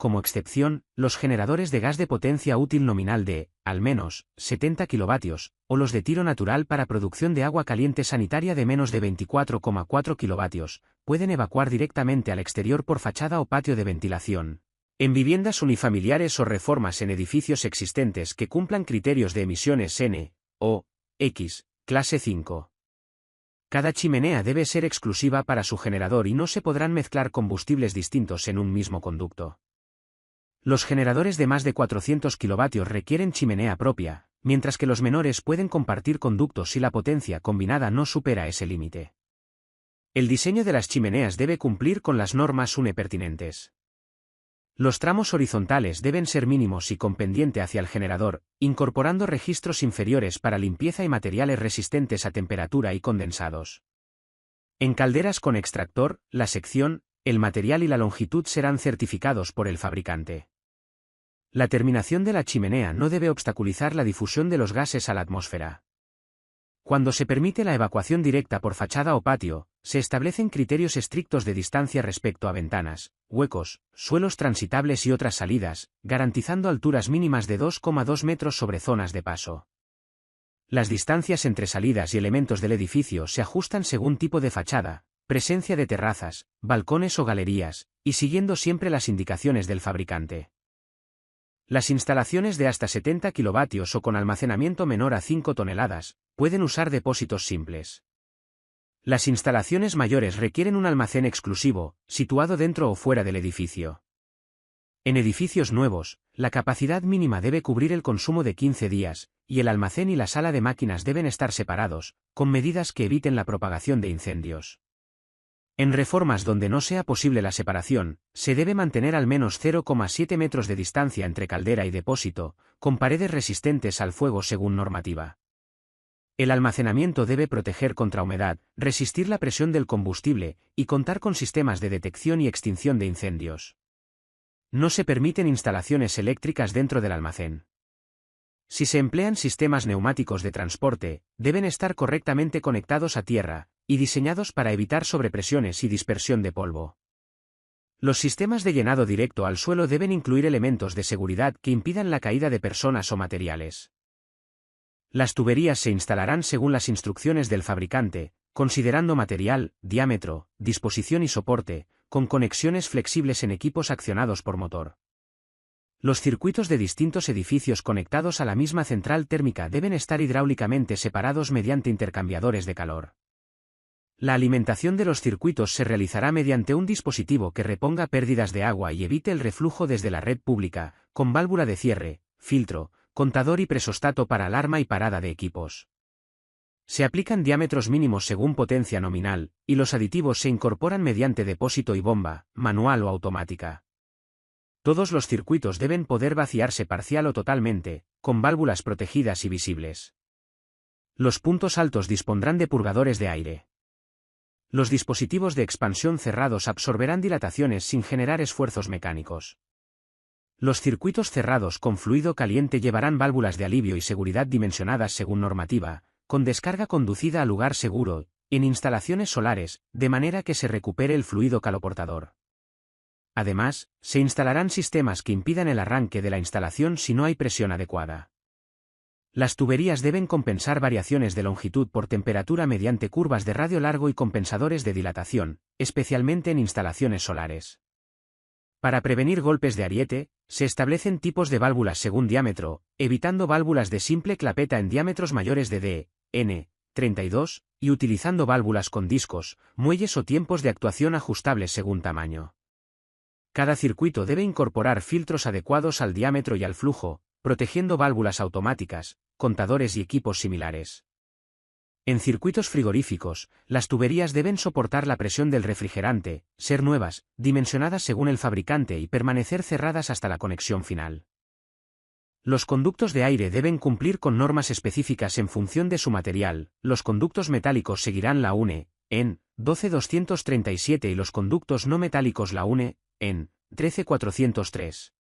Como excepción, los generadores de gas de potencia útil nominal de, al menos, 70 kilovatios, o los de tiro natural para producción de agua caliente sanitaria de menos de 24,4 kilovatios, pueden evacuar directamente al exterior por fachada o patio de ventilación. En viviendas unifamiliares o reformas en edificios existentes que cumplan criterios de emisiones N, o, X, clase 5. Cada chimenea debe ser exclusiva para su generador y no se podrán mezclar combustibles distintos en un mismo conducto. Los generadores de más de 400 kilovatios requieren chimenea propia, mientras que los menores pueden compartir conductos si la potencia combinada no supera ese límite. El diseño de las chimeneas debe cumplir con las normas UNE pertinentes. Los tramos horizontales deben ser mínimos y con pendiente hacia el generador, incorporando registros inferiores para limpieza y materiales resistentes a temperatura y condensados. En calderas con extractor, la sección, el material y la longitud serán certificados por el fabricante. La terminación de la chimenea no debe obstaculizar la difusión de los gases a la atmósfera. Cuando se permite la evacuación directa por fachada o patio, se establecen criterios estrictos de distancia respecto a ventanas, huecos, suelos transitables y otras salidas, garantizando alturas mínimas de 2,2 metros sobre zonas de paso. Las distancias entre salidas y elementos del edificio se ajustan según tipo de fachada, presencia de terrazas, balcones o galerías, y siguiendo siempre las indicaciones del fabricante. Las instalaciones de hasta 70 kilovatios o con almacenamiento menor a 5 toneladas, pueden usar depósitos simples. Las instalaciones mayores requieren un almacén exclusivo, situado dentro o fuera del edificio. En edificios nuevos, la capacidad mínima debe cubrir el consumo de 15 días, y el almacén y la sala de máquinas deben estar separados, con medidas que eviten la propagación de incendios. En reformas donde no sea posible la separación, se debe mantener al menos 0,7 metros de distancia entre caldera y depósito, con paredes resistentes al fuego según normativa. El almacenamiento debe proteger contra humedad, resistir la presión del combustible, y contar con sistemas de detección y extinción de incendios. No se permiten instalaciones eléctricas dentro del almacén. Si se emplean sistemas neumáticos de transporte, deben estar correctamente conectados a tierra, y diseñados para evitar sobrepresiones y dispersión de polvo. Los sistemas de llenado directo al suelo deben incluir elementos de seguridad que impidan la caída de personas o materiales. Las tuberías se instalarán según las instrucciones del fabricante, considerando material, diámetro, disposición y soporte, con conexiones flexibles en equipos accionados por motor. Los circuitos de distintos edificios conectados a la misma central térmica deben estar hidráulicamente separados mediante intercambiadores de calor. La alimentación de los circuitos se realizará mediante un dispositivo que reponga pérdidas de agua y evite el reflujo desde la red pública, con válvula de cierre, filtro, contador y presostato para alarma y parada de equipos. Se aplican diámetros mínimos según potencia nominal, y los aditivos se incorporan mediante depósito y bomba, manual o automática. Todos los circuitos deben poder vaciarse parcial o totalmente, con válvulas protegidas y visibles. Los puntos altos dispondrán de purgadores de aire. Los dispositivos de expansión cerrados absorberán dilataciones sin generar esfuerzos mecánicos. Los circuitos cerrados con fluido caliente llevarán válvulas de alivio y seguridad dimensionadas según normativa, con descarga conducida a lugar seguro, en instalaciones solares, de manera que se recupere el fluido caloportador. Además, se instalarán sistemas que impidan el arranque de la instalación si no hay presión adecuada. Las tuberías deben compensar variaciones de longitud por temperatura mediante curvas de radio largo y compensadores de dilatación, especialmente en instalaciones solares. Para prevenir golpes de ariete, se establecen tipos de válvulas según diámetro, evitando válvulas de simple clapeta en diámetros mayores de D, N, 32, y utilizando válvulas con discos, muelles o tiempos de actuación ajustables según tamaño. Cada circuito debe incorporar filtros adecuados al diámetro y al flujo, protegiendo válvulas automáticas, contadores y equipos similares. En circuitos frigoríficos, las tuberías deben soportar la presión del refrigerante, ser nuevas, dimensionadas según el fabricante y permanecer cerradas hasta la conexión final. Los conductos de aire deben cumplir con normas específicas en función de su material. Los conductos metálicos seguirán la UNE, EN 12237 y los conductos no metálicos la UNE, EN 13403.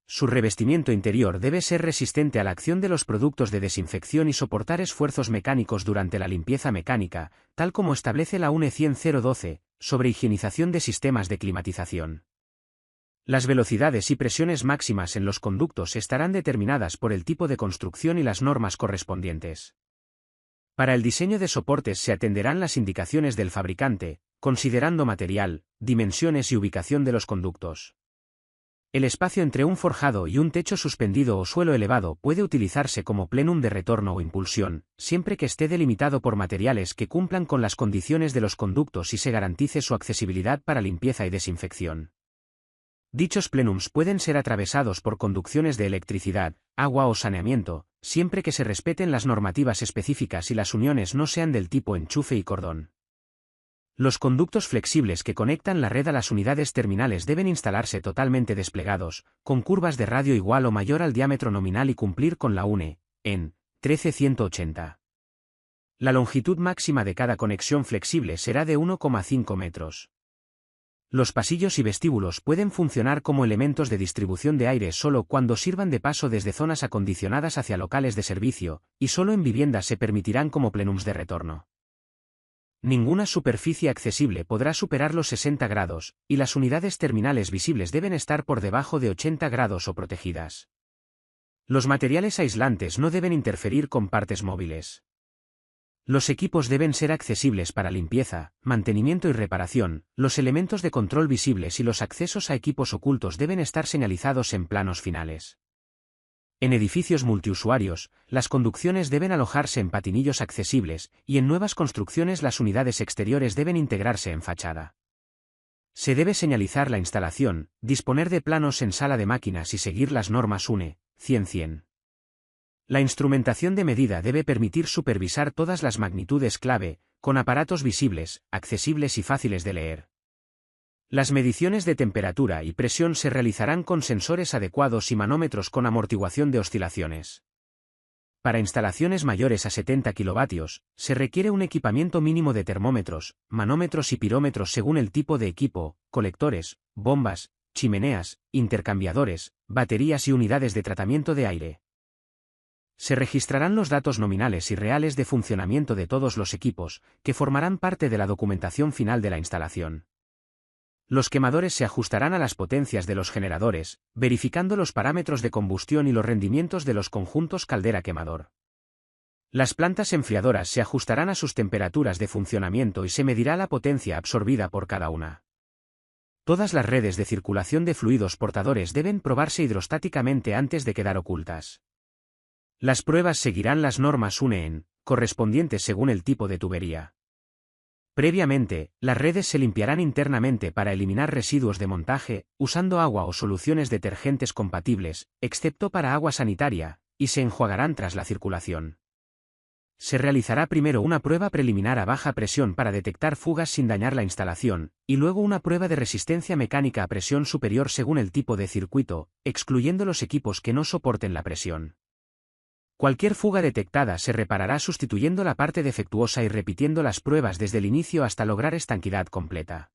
Su revestimiento interior debe ser resistente a la acción de los productos de desinfección y soportar esfuerzos mecánicos durante la limpieza mecánica, tal como establece la UNE 10012, sobre higienización de sistemas de climatización. Las velocidades y presiones máximas en los conductos estarán determinadas por el tipo de construcción y las normas correspondientes. Para el diseño de soportes se atenderán las indicaciones del fabricante, considerando material, dimensiones y ubicación de los conductos. El espacio entre un forjado y un techo suspendido o suelo elevado puede utilizarse como plenum de retorno o impulsión, siempre que esté delimitado por materiales que cumplan con las condiciones de los conductos y se garantice su accesibilidad para limpieza y desinfección. Dichos plenums pueden ser atravesados por conducciones de electricidad, agua o saneamiento, siempre que se respeten las normativas específicas y las uniones no sean del tipo enchufe y cordón. Los conductos flexibles que conectan la red a las unidades terminales deben instalarse totalmente desplegados, con curvas de radio igual o mayor al diámetro nominal y cumplir con la UNE, EN 13180. La longitud máxima de cada conexión flexible será de 1,5 metros. Los pasillos y vestíbulos pueden funcionar como elementos de distribución de aire solo cuando sirvan de paso desde zonas acondicionadas hacia locales de servicio, y solo en viviendas se permitirán como plenums de retorno. Ninguna superficie accesible podrá superar los 60 grados, y las unidades terminales visibles deben estar por debajo de 80 grados o protegidas. Los materiales aislantes no deben interferir con partes móviles. Los equipos deben ser accesibles para limpieza, mantenimiento y reparación, los elementos de control visibles y los accesos a equipos ocultos deben estar señalizados en planos finales. En edificios multiusuarios, las conducciones deben alojarse en patinillos accesibles, y en nuevas construcciones las unidades exteriores deben integrarse en fachada. Se debe señalizar la instalación, disponer de planos en sala de máquinas y seguir las normas UNE 100-100. La instrumentación de medida debe permitir supervisar todas las magnitudes clave, con aparatos visibles, accesibles y fáciles de leer. Las mediciones de temperatura y presión se realizarán con sensores adecuados y manómetros con amortiguación de oscilaciones. Para instalaciones mayores a 70 kilovatios, se requiere un equipamiento mínimo de termómetros, manómetros y pirómetros según el tipo de equipo, colectores, bombas, chimeneas, intercambiadores, baterías y unidades de tratamiento de aire. Se registrarán los datos nominales y reales de funcionamiento de todos los equipos, que formarán parte de la documentación final de la instalación. Los quemadores se ajustarán a las potencias de los generadores, verificando los parámetros de combustión y los rendimientos de los conjuntos caldera-quemador. Las plantas enfriadoras se ajustarán a sus temperaturas de funcionamiento y se medirá la potencia absorbida por cada una. Todas las redes de circulación de fluidos portadores deben probarse hidrostáticamente antes de quedar ocultas. Las pruebas seguirán las normas UNE correspondientes según el tipo de tubería. Previamente, las redes se limpiarán internamente para eliminar residuos de montaje, usando agua o soluciones detergentes compatibles, excepto para agua sanitaria, y se enjuagarán tras la circulación. Se realizará primero una prueba preliminar a baja presión para detectar fugas sin dañar la instalación, y luego una prueba de resistencia mecánica a presión superior según el tipo de circuito, excluyendo los equipos que no soporten la presión. Cualquier fuga detectada se reparará sustituyendo la parte defectuosa y repitiendo las pruebas desde el inicio hasta lograr estanquidad completa.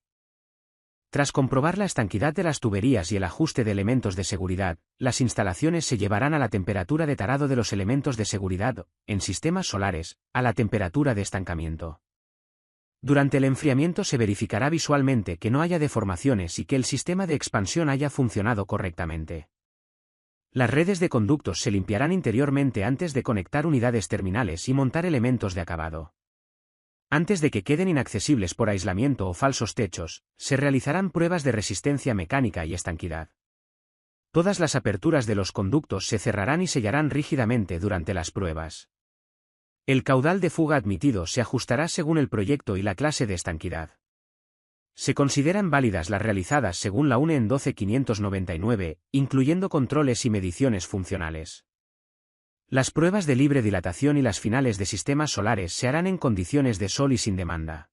Tras comprobar la estanquidad de las tuberías y el ajuste de elementos de seguridad, las instalaciones se llevarán a la temperatura de tarado de los elementos de seguridad, en sistemas solares, a la temperatura de estancamiento. Durante el enfriamiento se verificará visualmente que no haya deformaciones y que el sistema de expansión haya funcionado correctamente. Las redes de conductos se limpiarán interiormente antes de conectar unidades terminales y montar elementos de acabado. Antes de que queden inaccesibles por aislamiento o falsos techos, se realizarán pruebas de resistencia mecánica y estanquidad. Todas las aperturas de los conductos se cerrarán y sellarán rígidamente durante las pruebas. El caudal de fuga admitido se ajustará según el proyecto y la clase de estanquidad. Se consideran válidas las realizadas según la UNE 12599, incluyendo controles y mediciones funcionales. Las pruebas de libre dilatación y las finales de sistemas solares se harán en condiciones de sol y sin demanda.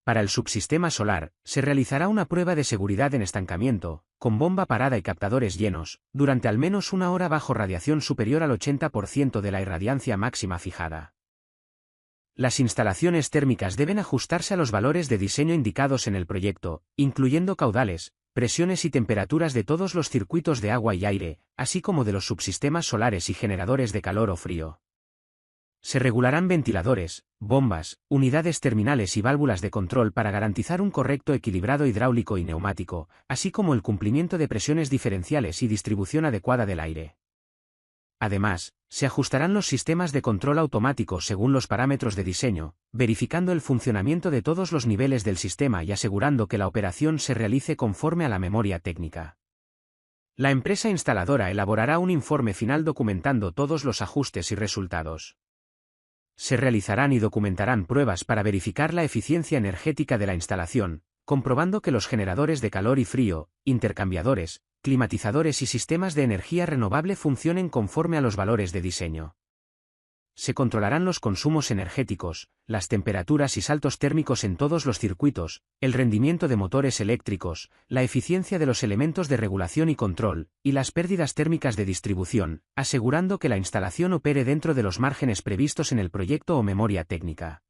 Para el subsistema solar, se realizará una prueba de seguridad en estancamiento, con bomba parada y captadores llenos, durante al menos una hora bajo radiación superior al 80% de la irradiancia máxima fijada. Las instalaciones térmicas deben ajustarse a los valores de diseño indicados en el proyecto, incluyendo caudales, presiones y temperaturas de todos los circuitos de agua y aire, así como de los subsistemas solares y generadores de calor o frío. Se regularán ventiladores, bombas, unidades terminales y válvulas de control para garantizar un correcto equilibrado hidráulico y neumático, así como el cumplimiento de presiones diferenciales y distribución adecuada del aire. Además, se ajustarán los sistemas de control automático según los parámetros de diseño, verificando el funcionamiento de todos los niveles del sistema y asegurando que la operación se realice conforme a la memoria técnica. La empresa instaladora elaborará un informe final documentando todos los ajustes y resultados. Se realizarán y documentarán pruebas para verificar la eficiencia energética de la instalación, comprobando que los generadores de calor y frío, intercambiadores, climatizadores y sistemas de energía renovable funcionen conforme a los valores de diseño. Se controlarán los consumos energéticos, las temperaturas y saltos térmicos en todos los circuitos, el rendimiento de motores eléctricos, la eficiencia de los elementos de regulación y control, y las pérdidas térmicas de distribución, asegurando que la instalación opere dentro de los márgenes previstos en el proyecto o memoria técnica.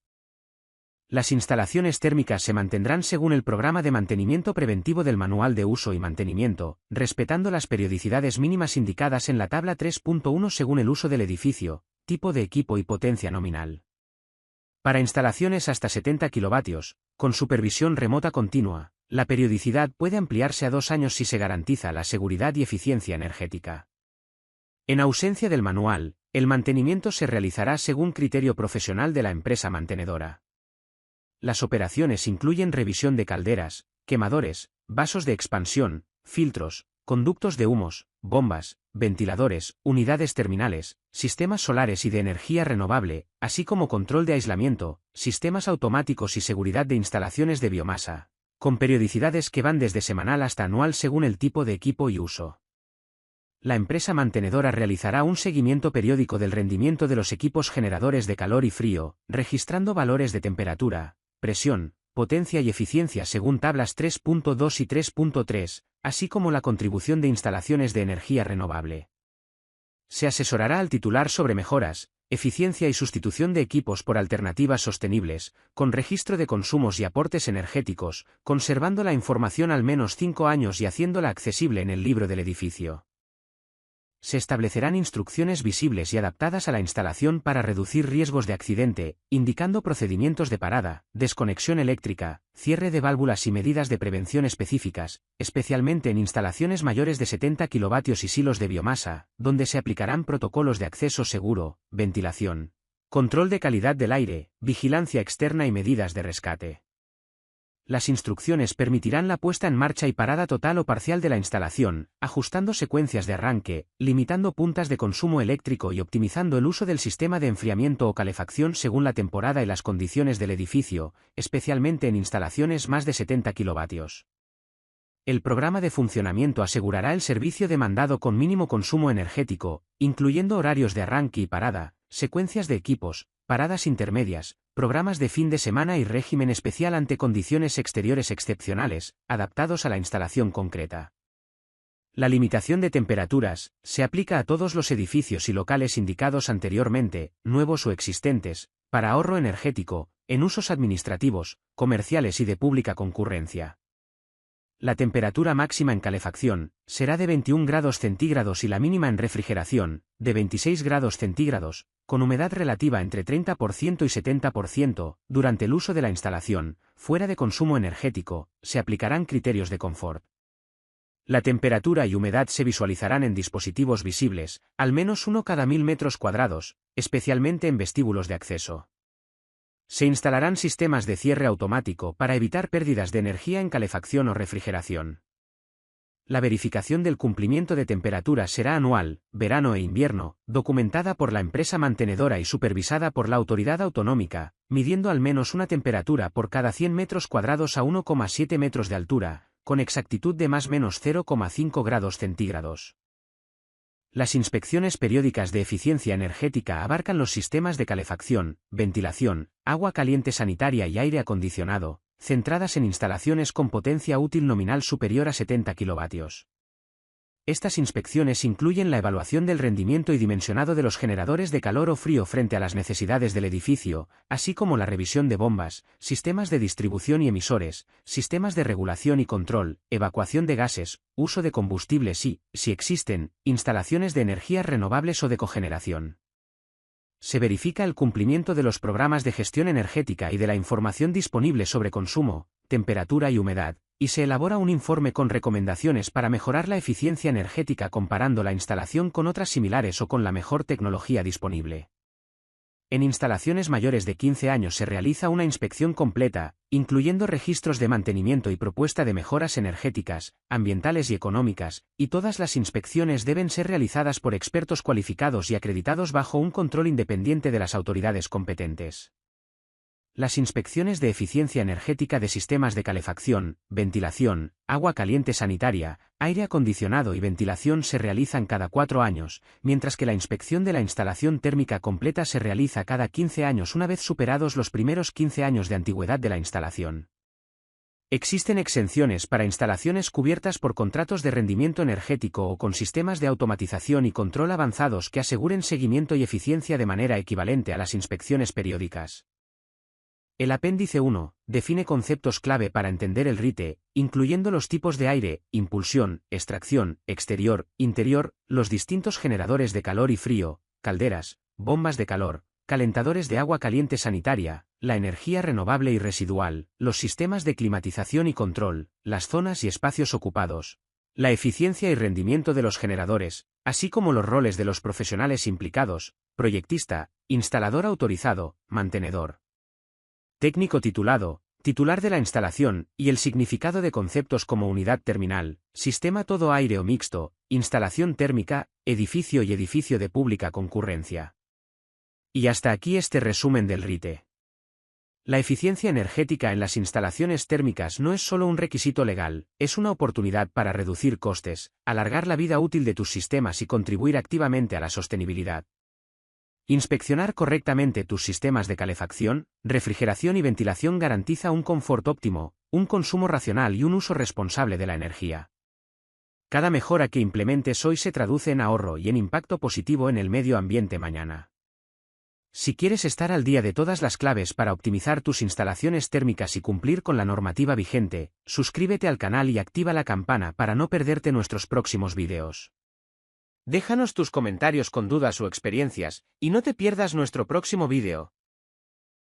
Las instalaciones térmicas se mantendrán según el programa de mantenimiento preventivo del Manual de Uso y Mantenimiento, respetando las periodicidades mínimas indicadas en la tabla 3.1 según el uso del edificio, tipo de equipo y potencia nominal. Para instalaciones hasta 70 kilovatios, con supervisión remota continua, la periodicidad puede ampliarse a 2 años si se garantiza la seguridad y eficiencia energética. En ausencia del manual, el mantenimiento se realizará según criterio profesional de la empresa mantenedora. Las operaciones incluyen revisión de calderas, quemadores, vasos de expansión, filtros, conductos de humos, bombas, ventiladores, unidades terminales, sistemas solares y de energía renovable, así como control de aislamiento, sistemas automáticos y seguridad de instalaciones de biomasa, con periodicidades que van desde semanal hasta anual según el tipo de equipo y uso. La empresa mantenedora realizará un seguimiento periódico del rendimiento de los equipos generadores de calor y frío, registrando valores de temperatura, presión, potencia y eficiencia según tablas 3.2 y 3.3, así como la contribución de instalaciones de energía renovable. Se asesorará al titular sobre mejoras, eficiencia y sustitución de equipos por alternativas sostenibles, con registro de consumos y aportes energéticos, conservando la información al menos 5 años y haciéndola accesible en el libro del edificio. Se establecerán instrucciones visibles y adaptadas a la instalación para reducir riesgos de accidente, indicando procedimientos de parada, desconexión eléctrica, cierre de válvulas y medidas de prevención específicas, especialmente en instalaciones mayores de 70 kilovatios y silos de biomasa, donde se aplicarán protocolos de acceso seguro, ventilación, control de calidad del aire, vigilancia externa y medidas de rescate. Las instrucciones permitirán la puesta en marcha y parada total o parcial de la instalación, ajustando secuencias de arranque, limitando puntas de consumo eléctrico y optimizando el uso del sistema de enfriamiento o calefacción según la temporada y las condiciones del edificio, especialmente en instalaciones más de 70 kilovatios. El programa de funcionamiento asegurará el servicio demandado con mínimo consumo energético, incluyendo horarios de arranque y parada, secuencias de equipos, paradas intermedias, programas de fin de semana y régimen especial ante condiciones exteriores excepcionales, adaptados a la instalación concreta. La limitación de temperaturas se aplica a todos los edificios y locales indicados anteriormente, nuevos o existentes, para ahorro energético, en usos administrativos, comerciales y de pública concurrencia. La temperatura máxima en calefacción será de 21 grados centígrados y la mínima en refrigeración, de 26 grados centígrados, con humedad relativa entre 30% y 70%, durante el uso de la instalación, fuera de consumo energético, se aplicarán criterios de confort. La temperatura y humedad se visualizarán en dispositivos visibles, al menos uno cada 1000 metros cuadrados, especialmente en vestíbulos de acceso. Se instalarán sistemas de cierre automático para evitar pérdidas de energía en calefacción o refrigeración. La verificación del cumplimiento de temperaturas será anual, verano e invierno, documentada por la empresa mantenedora y supervisada por la autoridad autonómica, midiendo al menos una temperatura por cada 100 metros cuadrados a 1,7 metros de altura, con exactitud de más o menos 0,5 grados centígrados. Las inspecciones periódicas de eficiencia energética abarcan los sistemas de calefacción, ventilación, agua caliente sanitaria y aire acondicionado, centradas en instalaciones con potencia útil nominal superior a 70 kilovatios. Estas inspecciones incluyen la evaluación del rendimiento y dimensionado de los generadores de calor o frío frente a las necesidades del edificio, así como la revisión de bombas, sistemas de distribución y emisores, sistemas de regulación y control, evacuación de gases, uso de combustibles y, si existen, instalaciones de energías renovables o de cogeneración. Se verifica el cumplimiento de los programas de gestión energética y de la información disponible sobre consumo, temperatura y humedad, y se elabora un informe con recomendaciones para mejorar la eficiencia energética comparando la instalación con otras similares o con la mejor tecnología disponible. En instalaciones mayores de 15 años se realiza una inspección completa, incluyendo registros de mantenimiento y propuesta de mejoras energéticas, ambientales y económicas, y todas las inspecciones deben ser realizadas por expertos cualificados y acreditados bajo un control independiente de las autoridades competentes. Las inspecciones de eficiencia energética de sistemas de calefacción, ventilación, agua caliente sanitaria, aire acondicionado y ventilación se realizan cada 4 años, mientras que la inspección de la instalación térmica completa se realiza cada 15 años una vez superados los primeros 15 años de antigüedad de la instalación. Existen exenciones para instalaciones cubiertas por contratos de rendimiento energético o con sistemas de automatización y control avanzados que aseguren seguimiento y eficiencia de manera equivalente a las inspecciones periódicas. El apéndice 1 define conceptos clave para entender el RITE, incluyendo los tipos de aire, impulsión, extracción, exterior, interior, los distintos generadores de calor y frío, calderas, bombas de calor, calentadores de agua caliente sanitaria, la energía renovable y residual, los sistemas de climatización y control, las zonas y espacios ocupados, la eficiencia y rendimiento de los generadores, así como los roles de los profesionales implicados, proyectista, instalador autorizado, mantenedor, técnico titulado, titular de la instalación, y el significado de conceptos como unidad terminal, sistema todo aire o mixto, instalación térmica, edificio y edificio de pública concurrencia. Y hasta aquí este resumen del RITE. La eficiencia energética en las instalaciones térmicas no es solo un requisito legal, es una oportunidad para reducir costes, alargar la vida útil de tus sistemas y contribuir activamente a la sostenibilidad. Inspeccionar correctamente tus sistemas de calefacción, refrigeración y ventilación garantiza un confort óptimo, un consumo racional y un uso responsable de la energía. Cada mejora que implementes hoy se traduce en ahorro y en impacto positivo en el medio ambiente mañana. Si quieres estar al día de todas las claves para optimizar tus instalaciones térmicas y cumplir con la normativa vigente, suscríbete al canal y activa la campana para no perderte nuestros próximos vídeos. Déjanos tus comentarios con dudas o experiencias, y no te pierdas nuestro próximo vídeo.